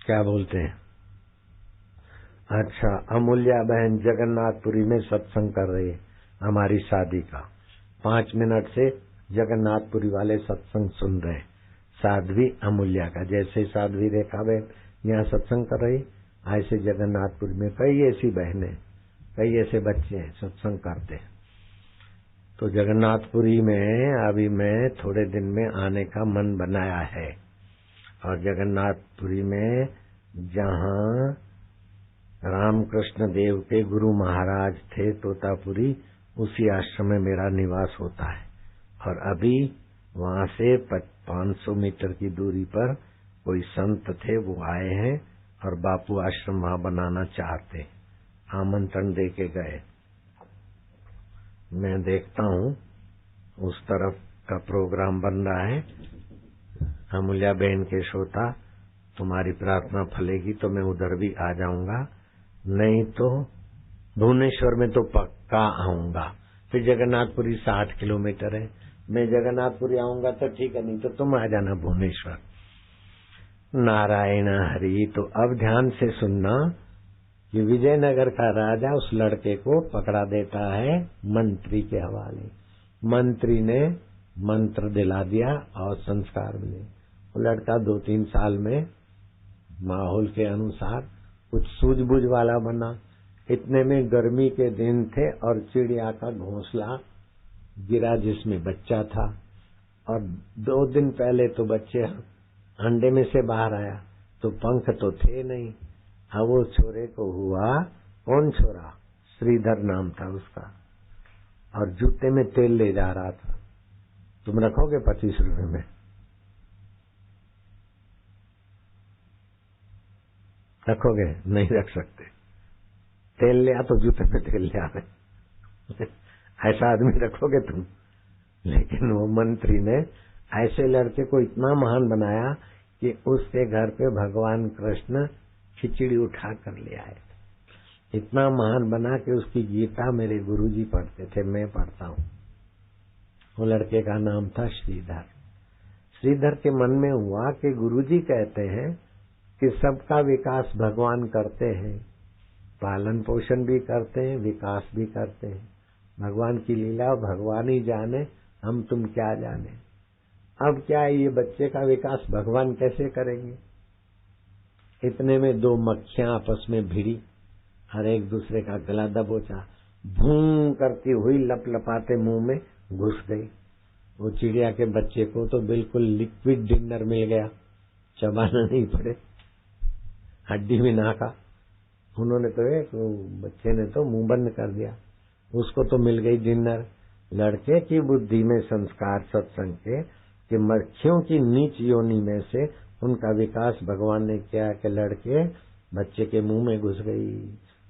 क्या बोलते हैं? अच्छा, अमूल्या बहन जगन्नाथपुरी में सत्संग कर रही है, हमारी शादी का 5 मिनट से जगन्नाथपुरी वाले सत्संग सुन रहे हैं। साध्वी अमूल्या का, जैसे साध्वी रेखा बहन यहाँ सत्संग कर रही, ऐसे जगन्नाथपुरी में कई ऐसी बहनें, कई ऐसे बच्चे हैं सत्संग करते हैं। तो जगन्नाथपुरी में अभी मैं थोड़े दिन में आने का मन बनाया है, और जगन्नाथपुरी में जहाँ रामकृष्ण देव के गुरु महाराज थे तोतापुरी, उसी आश्रम में मेरा निवास होता है। और अभी वहां से 500 मीटर की दूरी पर कोई संत थे, वो आए हैं और बापू आश्रम वहां बनाना चाहते, आमंत्रण दे के गए। मैं देखता हूँ उस तरफ का प्रोग्राम बन रहा है। अमूल्या बहन के श्रोता, तुम्हारी प्रार्थना फलेगी तो मैं उधर भी आ जाऊंगा, नहीं तो भुवनेश्वर में तो पक्का आऊंगा। फिर जगन्नाथपुरी 60 किलोमीटर है, मैं जगन्नाथपुरी आऊंगा तो ठीक है, नहीं तो तुम आ जाना भुवनेश्वर। नारायण हरि। तो अब ध्यान से सुनना कि विजयनगर का राजा उस लड़के को पकड़ा देता है मंत्री के हवाले। मंत्री ने मंत्र दिला दिया और संस्कार मिले। वो लड़का 2-3 साल में माहौल के अनुसार कुछ सूझबूझ वाला बना। इतने में गर्मी के दिन थे और चिड़िया का घोंसला गिरा जिसमें बच्चा था, और 2 दिन पहले तो बच्चे अंडे में से बाहर आया तो पंख तो थे नहीं। अब वो छोरे को हुआ, कौन छोरा? श्रीधर नाम था उसका, और जूते में तेल ले जा रहा था। तुम रखोगे 25 रुपए में? रखोगे? नहीं रख सकते। तेल ले आ तो जूते में तेल ले आ ऐसा आदमी रखोगे तुम? लेकिन वो मंत्री ने ऐसे लड़के को इतना महान बनाया कि उसके घर पे भगवान कृष्ण खिचड़ी उठा कर ले आए। इतना महान बना कि उसकी गीता मेरे गुरुजी पढ़ते थे, मैं पढ़ता हूँ। वो लड़के का नाम था श्रीधर। श्रीधर के मन में हुआ कि गुरुजी कहते हैं कि सबका विकास भगवान करते हैं, पालन पोषण भी करते हैं, विकास भी करते हैं। भगवान की लीला भगवान ही जाने, हम तुम क्या जाने। अब क्या है, ये बच्चे का विकास भगवान कैसे करेंगे? इतने में 2 मक्खियां आपस में भिड़ी और एक दूसरे का गला दबोचा। भूं करती हुई लपलपाते मुंह में घुस गई। वो चिड़िया के बच्चे को तो बिल्कुल लिक्विड डिनर मिल गया, चबाना नहीं पड़े, हड्डी भी ना खा। उन्होंने तो बच्चे ने तो मुंह बंद कर दिया, उसको तो मिल गई डिनर। लड़के की बुद्धि में संस्कार सत्संग के कि मक्खियों की नीच योनि में से उनका विकास भगवान ने किया कि लड़के बच्चे के मुंह में घुस गई।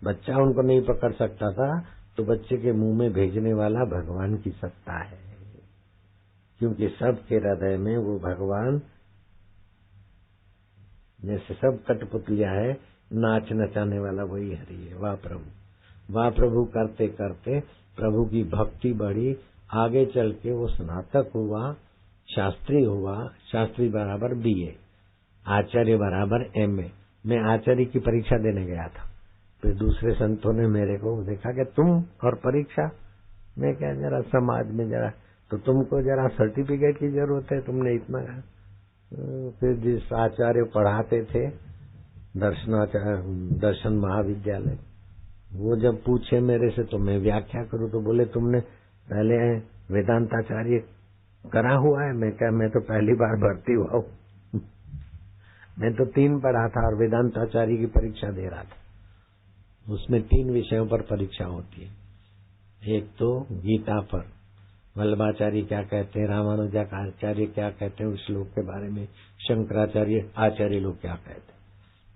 बच्चा उनको नहीं पकड़ सकता था तो बच्चे के मुंह में भेजने वाला भगवान की सत्ता है, क्योंकि सबके हृदय में वो भगवान में से सब कठपुतलियां है, नाच नचाने वाला वही हरि है। वाह प्रभु, वाह प्रभु करते करते प्रभु की भक्ति बढ़ी। आगे चल के वो स्नातक हुआ, शास्त्री हुआ, शास्त्री बराबर BA, आचार्य बराबर MA। मैं आचार्य की परीक्षा देने गया था, फिर दूसरे संतों ने मेरे को देखा कि तुम और परीक्षा, मैं क्या जरा समाज में जरा तो तुमको जरा सर्टिफिकेट की जरूरत है, तुमने इतना। फिर जिस आचार्य पढ़ाते थे दर्शन महाविद्यालय, वो जब पूछे मेरे से तो मैं व्याख्या करूं तो बोले तुमने पहले वेदांताचार्य करा हुआ है? मैं क्या, मैं तो पहली बार भर्ती हुआ हूं। मैं तो 3 पढ़ा था और वेदांताचार्य की परीक्षा दे रहा था। उसमें 3 विषयों पर परीक्षा होती है। एक तो गीता पर, वल्लभाचार्य क्या कहते हैं, रामानुजाचार्य क्या कहते हैं उस श्लोक के बारे में, शंकराचार्य आचार्य लोग क्या कहते हैं।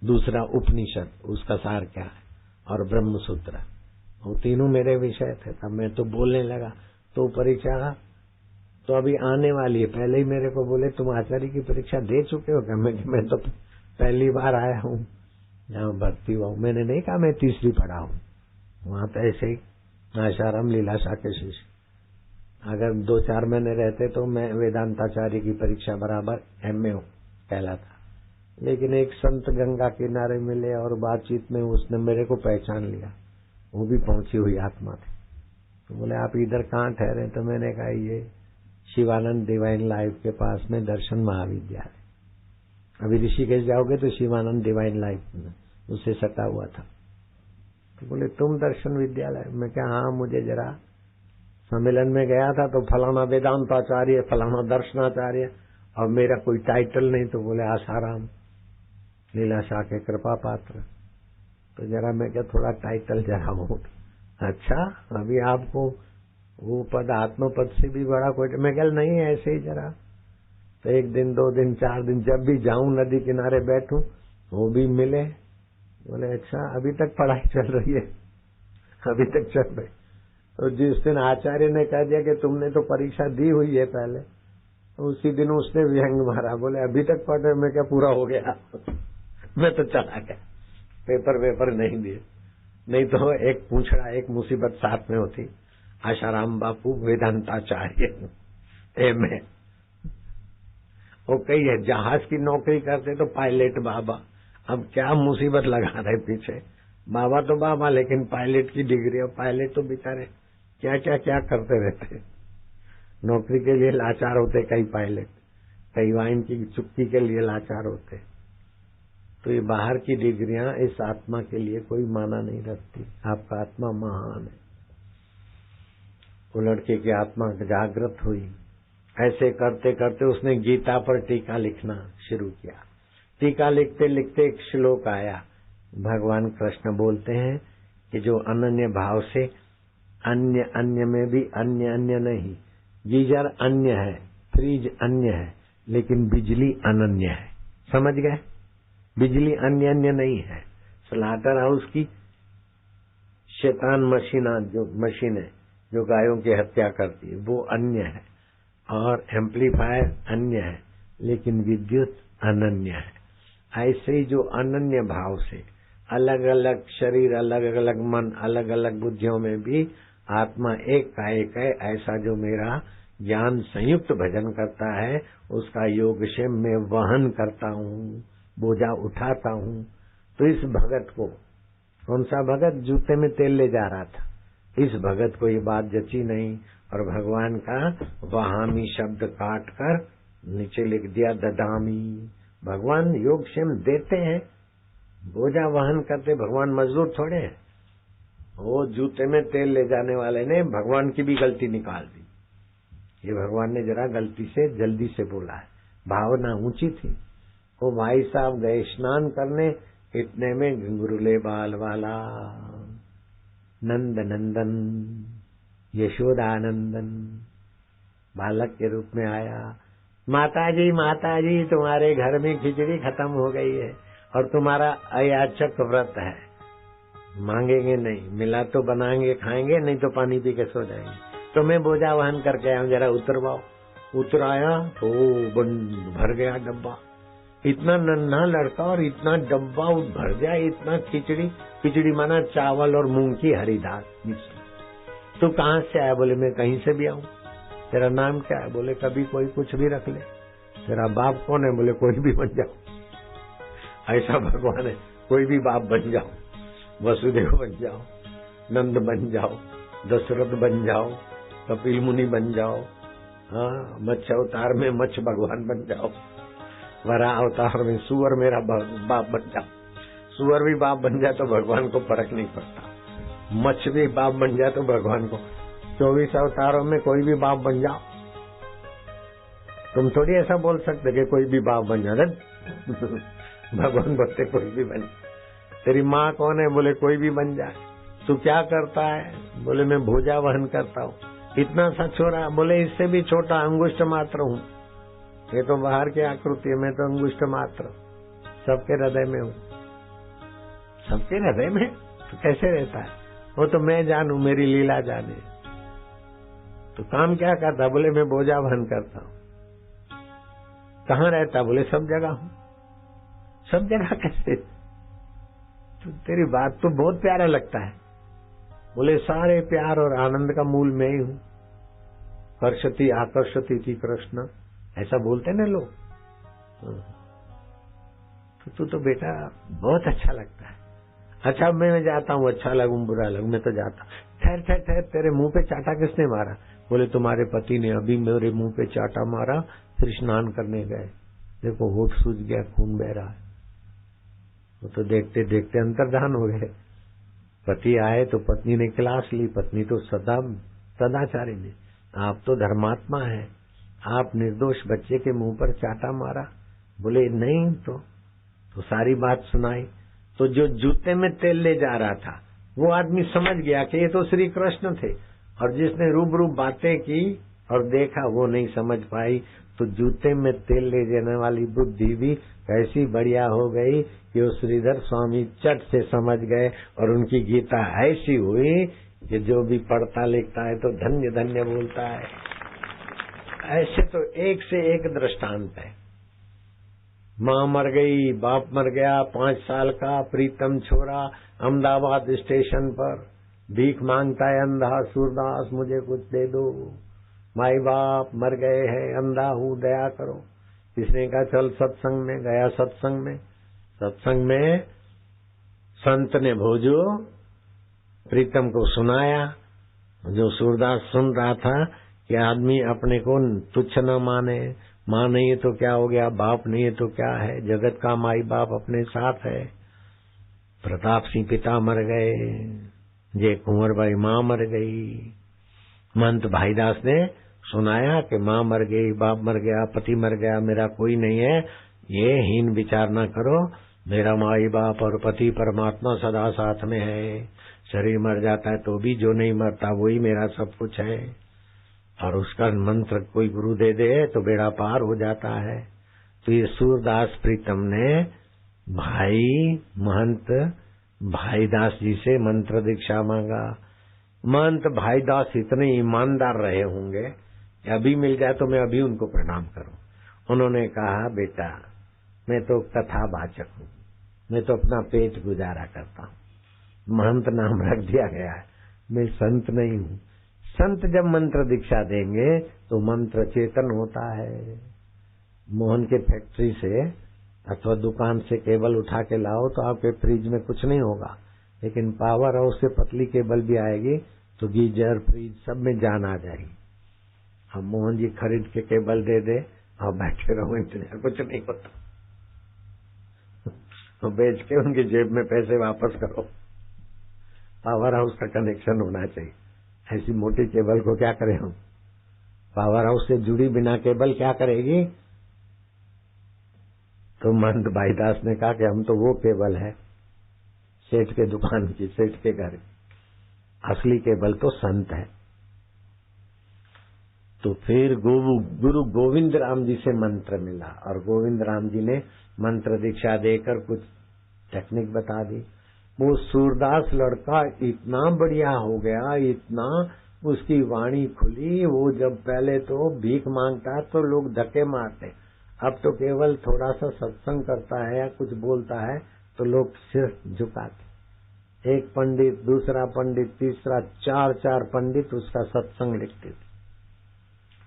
दूसरा उपनिषद, उसका सार क्या है, और ब्रह्म सूत्र। वो तीनों मेरे विषय थे। तब मैं तो बोलने लगा तो परीक्षा तो अभी आने वाली है। पहले ही मेरे को बोले तुम आचार्य की परीक्षा दे चुके हो क्या? मैं तो पहली बार आया हूँ, जहाँ भर्ती हुआ हूँ। मैंने नहीं कहा मैं तीसरी पढ़ा हूँ, वहां तो ऐसे ही आशाराम लीलाशाह के शिष्य। अगर 2-4 महीने रहते तो मैं वेदांताचार्य की परीक्षा बराबर MA कहलाता। लेकिन एक संत गंगा किनारे मिले और बातचीत में उसने मेरे को पहचान लिया, वो भी पहुंची हुई आत्मा थी। तो बोले आप इधर कहाँ ठहरे? तो मैंने कहा ये शिवानंद डिवाइन लाइफ के पास में दर्शन महाविद्यालय। अभी ऋषिकेश जाओगे तो शिवानंद डिवाइन लाइफ उससे सटा हुआ था। तो बोले तुम दर्शन विद्यालय? मैं क्या हाँ, मुझे जरा सम्मेलन में गया था तो फलाना वेदांताचार्य, फलाना दर्शनाचार्य, और मेरा कोई टाइटल नहीं। तो बोले आसाराम लीलाशाह के कृपा पात्र। तो जरा मैं क्या थोड़ा टाइटल जरा हो। अच्छा, अभी आपको वो पद आत्म पद से भी बड़ा कोई? मैं कह नहीं, ऐसे ही जरा। तो 1 दिन 2 दिन 4 दिन जब भी जाऊं नदी किनारे बैठूं वो भी मिले। बोले अच्छा, अभी तक पढ़ाई चल रही है? अभी तक चल रही। तो जिस दिन आचार्य ने कह दिया कि तुमने तो परीक्षा दी हुई है पहले, तो उसी दिन उसने व्यंग मारा, बोले अभी तक पढ़े, मैं क्या पूरा हो गया मैं तो चला गया, पेपर नहीं दिए। नहीं तो एक पूछड़ा एक मुसीबत साथ में होती। आशाराम बापू वेदांताचार्य एम.ए. वो कही है जहाज की नौकरी करते तो पायलट बाबा, अब क्या मुसीबत लगा रहे पीछे। बाबा तो बाबा, लेकिन पायलट की डिग्री, और पायलट तो बेचारे क्या क्या क्या करते रहते, नौकरी के लिए लाचार होते कई पायलट, कई वाइन की चुप्पी के लिए लाचार होते। तो ये बाहर की डिग्रियां इस आत्मा के लिए कोई माना नहीं रखती। आपका आत्मा महान है। वो लड़के की आत्मा जागृत हुई। ऐसे करते करते उसने गीता पर टीका लिखना शुरू किया। टीका लिखते लिखते एक श्लोक आया। भगवान कृष्ण बोलते हैं कि जो अनन्य भाव से अन्य अन्य में भी अन्य अन्य नहीं, गीजर अन्य है, फ्रिज अन्य है, लेकिन बिजली अनन्य है। समझ गए? बिजली अन्य अन्य नहीं है। स्लाटर हाउस की शैतान मशीन है जो गायों की हत्या करती है, वो अन्य है, और एम्पलीफायर अन्य है, लेकिन विद्युत अनन्य है। ऐसे ही जो अनन्य भाव से अलग अलग शरीर, अलग अलग मन, अलग अलग बुद्धियों में भी आत्मा एक का एक है, ऐसा जो मेरा ज्ञान संयुक्त भजन करता है, उसका योग से मैं वहन करता हूँ, बोझा उठाता हूँ। तो इस भगत को, कौन सा भगत? जूते में तेल ले जा रहा था, इस भगत को ये बात जची नहीं, और भगवान का वहामी शब्द काट कर नीचे लिख दिया ददामी। भगवान योगक्षेम देते हैं, बोझा वहन करते, भगवान मजदूर थोड़े हैं। वो जूते में तेल ले जाने वाले ने भगवान की भी गलती निकाल दी। ये भगवान ने जरा गलती से जल्दी से बोला है, भावना ऊंची थी। वो भाई साहब गए स्नान करने, इतने में घुंघरूले बाल वाला नंद नंदन यशोदानंदन बालक के रूप में आया। माताजी तुम्हारे घर में खिचड़ी खत्म हो गई है और तुम्हारा अयाचक व्रत है, मांगेंगे नहीं, मिला तो बनाएंगे खाएंगे, नहीं तो पानी पी के सो जाएंगे। तो मैं बोझा वहन करके आया हूँ, जरा उतरवाओ। उतराया तो भर गया डब्बा। इतना नन्हा लड़का और इतना डब्बा भर गया, इतना खिचड़ी माना चावल और मूंग की हरी दाल। तू कहाँ से आया? बोले मैं कहीं से भी आऊं। तेरा नाम क्या है? बोले कभी कोई कुछ भी रख ले। तेरा बाप कौन है? बोले कोई भी बन जाओ। ऐसा भगवान है, कोई भी बाप बन जाओ, वसुदेव बन जाओ, नंद बन जाओ, दशरथ बन जाओ, कपिल मुनि बन जाओ, हाँ, मत्स्य अवतार में मत्स्य भगवान बन जाओ, वराह अवतार में सुअर मेरा बाप बन जाओ। सुअर भी बाप बन जाए तो भगवान को फर्क नहीं पड़ता, मत्स्य भी बाप बन जाए तो भगवान को। 24 अवतारों में कोई भी बाप बन जाओ। तुम थोड़ी ऐसा बोल सकते कि कोई भी बाप बन जाए। भगवान बोलते कोई भी बन। तेरी माँ कौन है? बोले कोई भी बन जाए। तू क्या करता है? बोले मैं भोजा वहन करता हूँ। इतना सा छोरा? बोले इससे भी छोटा, अंगुष्ठ मात्र हूँ। ये तो बाहर की आकृति है, मैं तो अंगुष्ठ मात्र, सबके हृदय में हूँ। सबके हृदय में तो कैसे रहता है? वो तो मैं जानू, मेरी लीला जाने। तो काम क्या करता? बोले मैं बोझा वहन करता हूँ। कहाँ रहता? बोले सब जगह हूँ। सब जगह कैसे? तो तेरी बात तो बहुत प्यारा लगता है। बोले सारे प्यार और आनंद का मूल मैं ही हूँ। कर्षति आकर्षति थी कृष्ण, ऐसा बोलते ना लोग। तो तू तो बेटा बहुत अच्छा लगता है। अच्छा मैं जाता हूँ, अच्छा लगूं बुरा लगूं, मैं तो जाता। ठहर ठहर ठहर, तेरे मुंह पे चाटा किसने मारा? बोले तुम्हारे पति ने अभी मेरे मुंह पे चाटा मारा, फिर स्नान करने गए। देखो होठ सूज गया, खून बह रहा है। वो तो देखते देखते अंतर्धान हो गए। पति आए तो पत्नी ने क्लास ली। पत्नी तो सदाचारी ने, आप तो धर्मात्मा है, आप निर्दोष बच्चे के मुंह पर चाटा मारा। बोले नहीं, तो सारी बात सुनाई। तो जो जूते में तेल ले जा रहा था वो आदमी समझ गया कि ये तो श्री कृष्ण थे, और जिसने रूबरू बातें की और देखा वो नहीं समझ पाई। तो जूते में तेल ले जाने वाली बुद्धि भी कैसी बढ़िया हो गई कि वो श्रीधर स्वामी चट से समझ गए, और उनकी गीता ऐसी हुई कि जो भी पढ़ता लिखता है तो धन्य धन्य बोलता है। ऐसे तो एक से एक दृष्टांत है। माँ मर गई, बाप मर गया, 5 साल का प्रीतम छोरा अहमदाबाद स्टेशन पर भीख मांगता है अंधा, सूरदास मुझे कुछ दे दो, माई बाप मर गए हैं, अंधा हूँ, दया करो। किसने कहा चल सत्संग में, गया सत्संग में। सत्संग में संत ने भोजो प्रीतम को सुनाया। जो सूरदास सुन रहा था कि आदमी अपने को तुच्छ न माने, माँ नहीं है तो क्या हो गया, बाप नहीं है तो क्या है, जगत का माई बाप अपने साथ है। प्रताप सिंह पिता मर गए, जय कुंवर भाई माँ मर गई। महंत भाईदास ने सुनाया कि माँ मर गई, बाप मर गया, पति मर गया, मेरा कोई नहीं है, ये हीन विचार न करो, मेरा माई बाप और पति परमात्मा सदा साथ में है। शरीर मर जाता है तो भी जो नहीं मरता वही मेरा सब कुछ है। और उसका मंत्र कोई गुरु दे दे तो बेड़ा पार हो जाता है। तो ये सूरदास प्रीतम ने भाई महंत भाईदास जी से मंत्र दीक्षा मांगा। महंत भाईदास इतने ईमानदार रहे होंगे कि अभी मिल जाए तो मैं अभी उनको प्रणाम करूं। उन्होंने कहा बेटा मैं तो कथा वाचक हूँ, मैं तो अपना पेट गुजारा करता हूँ, महंत नाम रख दिया गया है, मैं संत नहीं हूँ। संत जब मंत्र दीक्षा देंगे तो मंत्र चेतन होता है। मोहन के फैक्ट्री से अथवा दुकान से केबल उठा के लाओ तो आपके फ्रिज में कुछ नहीं होगा, लेकिन पावर हाउस से पतली केबल भी आएगी तो गीजर फ्रिज सब में जान आ जाएगी। हम मोहन जी खरीद के केबल दे दे और बैठे रहो, इंतजार कुछ नहीं होता, तो बेच के उनकी जेब में पैसे वापस करो। पावर हाउस का कनेक्शन होना चाहिए। ऐसी मोटी केबल को क्या करें हम, पावर हाउस से जुड़ी बिना केबल क्या करेगी। तो महंत भाईदास ने कहा कि हम तो वो केबल है सेठ के दुकान की, सेठ के घर की, असली केबल तो संत है। तो फिर गुरु गोविंद राम जी से मंत्र मिला और गोविंद राम जी ने मंत्र दीक्षा देकर कुछ टेक्निक बता दी। वो सूरदास लड़का इतना बढ़िया हो गया, इतना उसकी वाणी खुली। वो जब पहले तो भीख मांगता तो लोग धक्के मारते, अब तो केवल थोड़ा सा सत्संग करता है या कुछ बोलता है तो लोग सिर झुकाते। एक पंडित, दूसरा पंडित, तीसरा, 4 पंडित उसका सत्संग लिखते थे।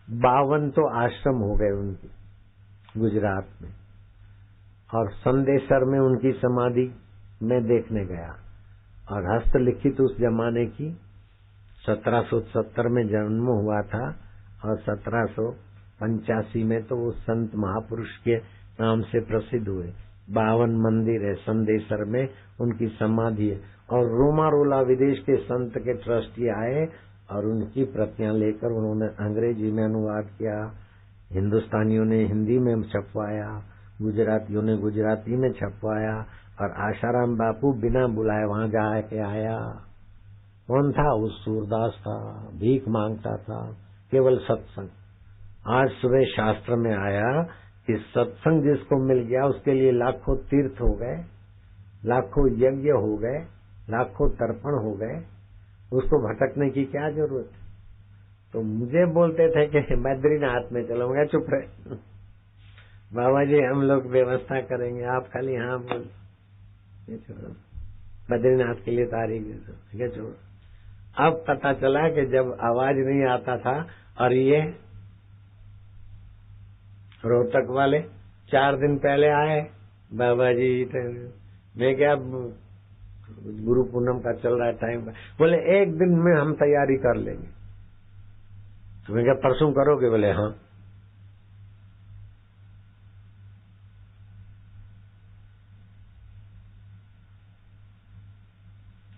52 तो आश्रम हो गए उनके गुजरात में। और संदेशर में उनकी समाधि में देखने गया। और हस्तलिखित उस जमाने की 1770 में जन्म हुआ था और 1785 में तो वो संत महापुरुष के नाम से प्रसिद्ध हुए। 52 मंदिर है संदेशर में, उनकी समाधि है। और रोमारोला विदेश के संत के ट्रस्टी आए और उनकी प्रतियां लेकर उन्होंने अंग्रेजी में अनुवाद किया, हिंदुस्तानियों ने हिंदी में छपवाया, गुजरातियों ने गुजराती में छपवाया। और आशाराम बापू बिना बुलाए वहां जाके आया। कौन था? उस सूरदास था, भीख मांगता था, केवल सत्संग। आज सुबह शास्त्र में आया कि सत्संग जिसको मिल गया उसके लिए लाखों तीर्थ हो गए, लाखों यज्ञ हो गए, लाखों तर्पण हो गए, उसको भटकने की क्या जरूरत है। तो मुझे बोलते थे कि बद्रीनाथ में चलो, मैं चुप रहे बाबा जी हम लोग व्यवस्था करेंगे, आप खाली हाँ बोल। बद्रीनाथ के लिए तारीख क्या छोड़ो। अब पता चला कि जब आवाज नहीं आता था और ये रोहतक वाले 4 दिन पहले आए, बाबा जी मैं क्या गुरु पूनम का चल रहा है टाइम, बोले 1 दिन में हम तैयारी कर लेंगे। तो मैं क्या परसों करोगे? बोले हाँ।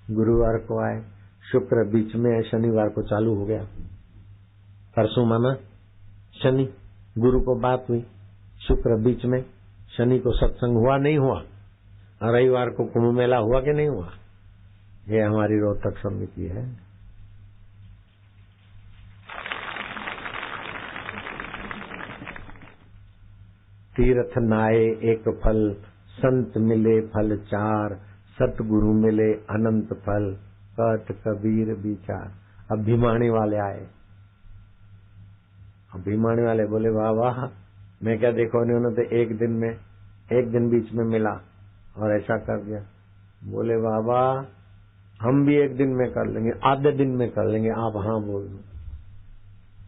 गुरुवार को आए, शुक्र बीच में है, शनिवार को चालू हो गया। परसों माना शनि, गुरु को बात हुई, शुक्र बीच में, शनि को सत्संग हुआ नहीं हुआ, रविवार को कुंभ मेला हुआ कि नहीं हुआ। ये हमारी रोहतक समिति है। तीर्थ नाए एक फल, संत मिले फल 4, सतगुरु मिले अनंत फल, कहत कबीर विचार। अब भीमाणी वाले आए। अब भीमाणी वाले बोले वाह वाह, मैं क्या देखो उन्होंने तो एक दिन बीच में मिला और ऐसा कर दिया। बोले वाह वाह, हम भी एक दिन में कर लेंगे, आधे दिन में कर लेंगे, आप हाँ बोल दो।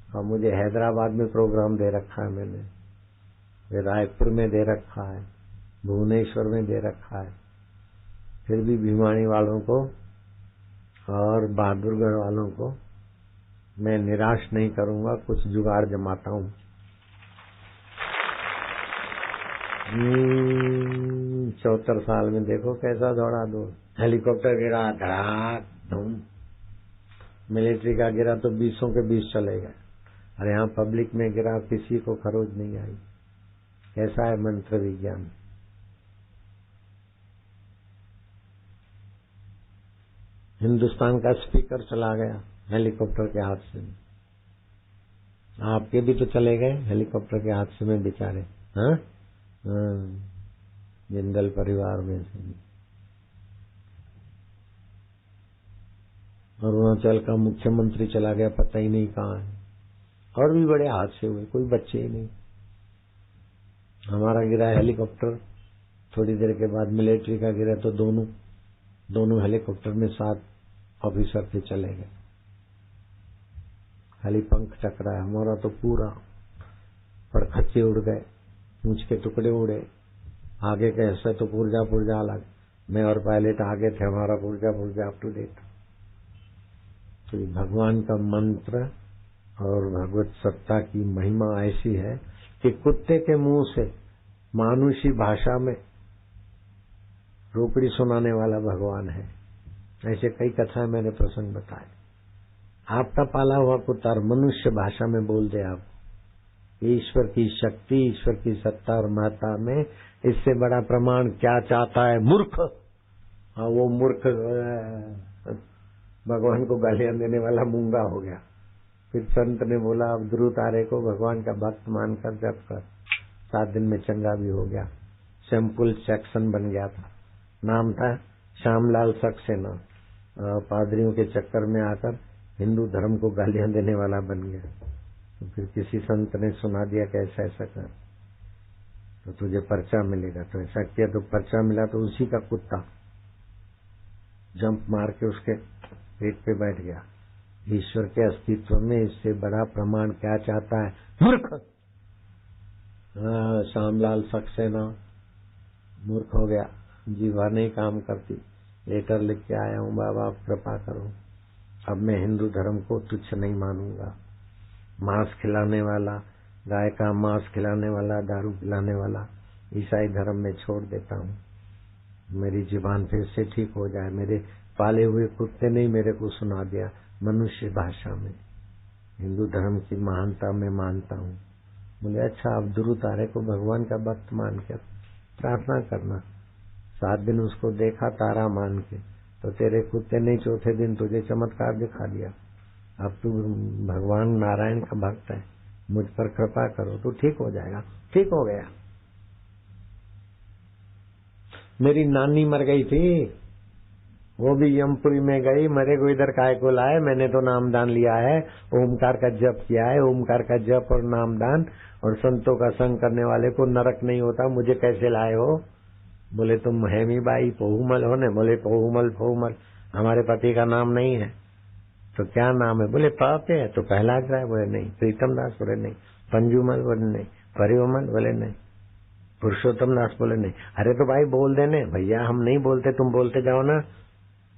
अब मुझे हैदराबाद में प्रोग्राम दे रखा है मैंने, फिर रायपुर में दे रखा है, भुवनेश्वर में दे रखा है, फिर भी भीमाणी वालों को और बहादुरगढ़ वालों को मैं निराश नहीं करूंगा, कुछ जुगाड़ जमाता हूं। 74 साल में देखो कैसा दौड़ा दो। हेलीकॉप्टर गिरा धड़ाक धूम, मिलिट्री का गिरा तो 20 के 20 चले गए, और यहाँ पब्लिक में गिरा किसी को खरोच नहीं आई। कैसा है मंत्र विज्ञान। हिंदुस्तान का स्पीकर चला गया हेलीकॉप्टर के हादसे में। आपके भी तो चले गए हेलीकॉप्टर के हादसे में बेचारे। हाँ, जिंदल परिवार में से। अरुणाचल का मुख्यमंत्री चला गया, पता ही नहीं कहाँ है। और भी बड़े हादसे हुए, कोई बच्चे ही नहीं। हमारा गिरा हेलीकॉप्टर, थोड़ी देर के बाद मिलिट्री का गिरा तो दोनों हेलीकॉप्टर में 7 ऑफिसर थे, चले गए। खाली पंख टकराया, हमारा तो पूरा पड़खच्चे उड़ गए, पूंछ के टुकड़े उड़े, आगे के हिस्से तो पुर्जा अलग। मैं और पायलट आगे थे, हमारा पुर्जा अप टू डेट। तो भगवान का मंत्र और भगवत सत्ता की महिमा ऐसी है कि कुत्ते के मुंह से मानुषी भाषा में रोकड़ी सुनाने वाला भगवान है। ऐसे कई कथाएं मैंने प्रसंग बताए। आपका पाला हुआ कुत्ता मनुष्य भाषा में बोल दे आप, ईश्वर की शक्ति, ईश्वर की सत्ता और महत्ता में इससे बड़ा प्रमाण क्या चाहता है मूर्ख। हाँ, वो मूर्ख भगवान को गालियां देने वाला मूंगा हो गया। फिर संत ने बोला अब ध्रुव तारे को भगवान का भक्त मानकर जप कर। 7 दिन में चंगा भी हो गया। सैंपल सेक्शन बन गया था, नाम था श्यामलाल सक्सेना। पादरियों के चक्कर में आकर हिंदू धर्म को गालियां देने वाला बन गया। तो फिर किसी संत ने सुना दिया कि ऐसा ऐसा कर तो तुझे पर्चा मिलेगा। तो ऐसा किया तो पर्चा मिला। तो उसी का कुत्ता जंप मार के उसके पेट पे बैठ गया। ईश्वर के अस्तित्व में इससे बड़ा प्रमाण क्या चाहता है मूर्ख। श्यामलाल सक्सेना मूर्ख हो गया, जीवा नहीं काम करती। लेटर लिख के आया हूँ, बाबा आप कृपा करो, अब मैं हिंदू धर्म को तुच्छ नहीं मानूंगा। मांस खिलाने वाला, गाय का मांस खिलाने वाला, दारू पिलाने वाला ईसाई धर्म में छोड़ देता हूँ। मेरी जुबान फिर से ठीक हो जाए। मेरे पाले हुए कुत्ते ने मेरे को सुना दिया मनुष्य भाषा में। हिंदू धर्म की महानता मैं मानता हूँ। बोले अच्छा, आप ध्रुव तारे को भगवान का भक्त मान कर प्रार्थना करना। 7 दिन उसको देखा तारा मान के, तो तेरे कुत्ते ने 4थे दिन तुझे चमत्कार दिखा दिया। अब तू भगवान नारायण का भक्त है, मुझ पर कृपा करो तो ठीक हो जाएगा। ठीक हो गया। मेरी नानी मर गई थी, वो भी यमपुरी में गई। मरे को इधर काय को लाए? मैंने तो नामदान लिया है, ओमकार का जप किया है। ओमकार का जप और नामदान और संतों का संग करने वाले को नरक नहीं होता। मुझे कैसे लाए हो? बोले तुम हेमी बाई पोहुमल हो ने? बोले पोहुमल हमारे पति का नाम नहीं है। तो क्या नाम है? बोले पापे है। तो कहलाज राय? बोले नहीं। प्रीतम दास? बोले नहीं। पंजुमल? बोले नहीं। परिवमल? बोले नहीं। पुरुषोत्तम दास? बोले नहीं। अरे तो भाई बोल देने। भैया हम नहीं बोलते, तुम बोलते जाओ ना,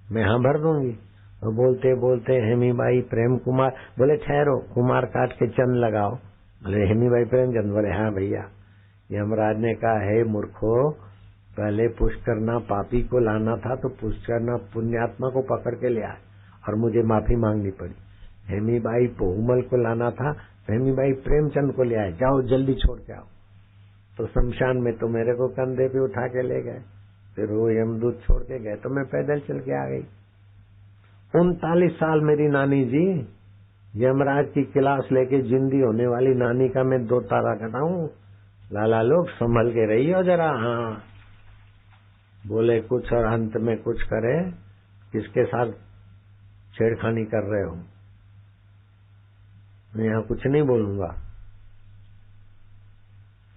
मैं हाँ भर दूंगी। और बोलते बोलते हेमी बाई प्रेम कुमार। बोले ठहरो, कुमार काट के चंद लगाओ। बोले हेमी बाई प्रेमचंद? बोले हाँ भैया। यमराज ने कहा हे मूर्खो, पहले पुष्करना पापी को लाना था तो पुष्करना पुण्यात्मा को पकड़ के ले आए और मुझे माफी मांगनी पड़ी। हेमी बाई पोहुमल को लाना था, हेमी बाई प्रेमचंद को ले आए। जाओ जल्दी छोड़ के आओ। तो शमशान में तो मेरे को कंधे पे उठा के ले गए। फिर वो यमदूत छोड़ के गए तो मैं पैदल चल के आ गई। 39 साल मेरी नानी जी, यमराज की क्लास लेके जिंदी होने वाली नानी का मैं 2 तारा कटाऊं। लाला लोग संभल के रही हो जरा। हाँ बोले कुछ और अंत में कुछ करे। किसके साथ छेड़खानी कर रहे हो। मैं यहाँ कुछ नहीं बोलूंगा,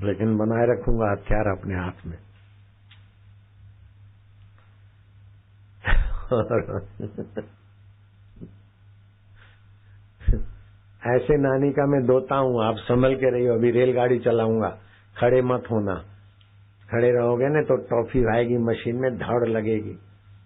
लेकिन बनाए रखूंगा हथियार अपने हाथ में। ऐसे नानी का मैं दोता हूँ, आप संभल के रहियो, अभी रेलगाड़ी चलाऊंगा, खड़े मत होना। खड़े रहोगे ना तो टॉफी आएगी मशीन में, दौड़ लगेगी।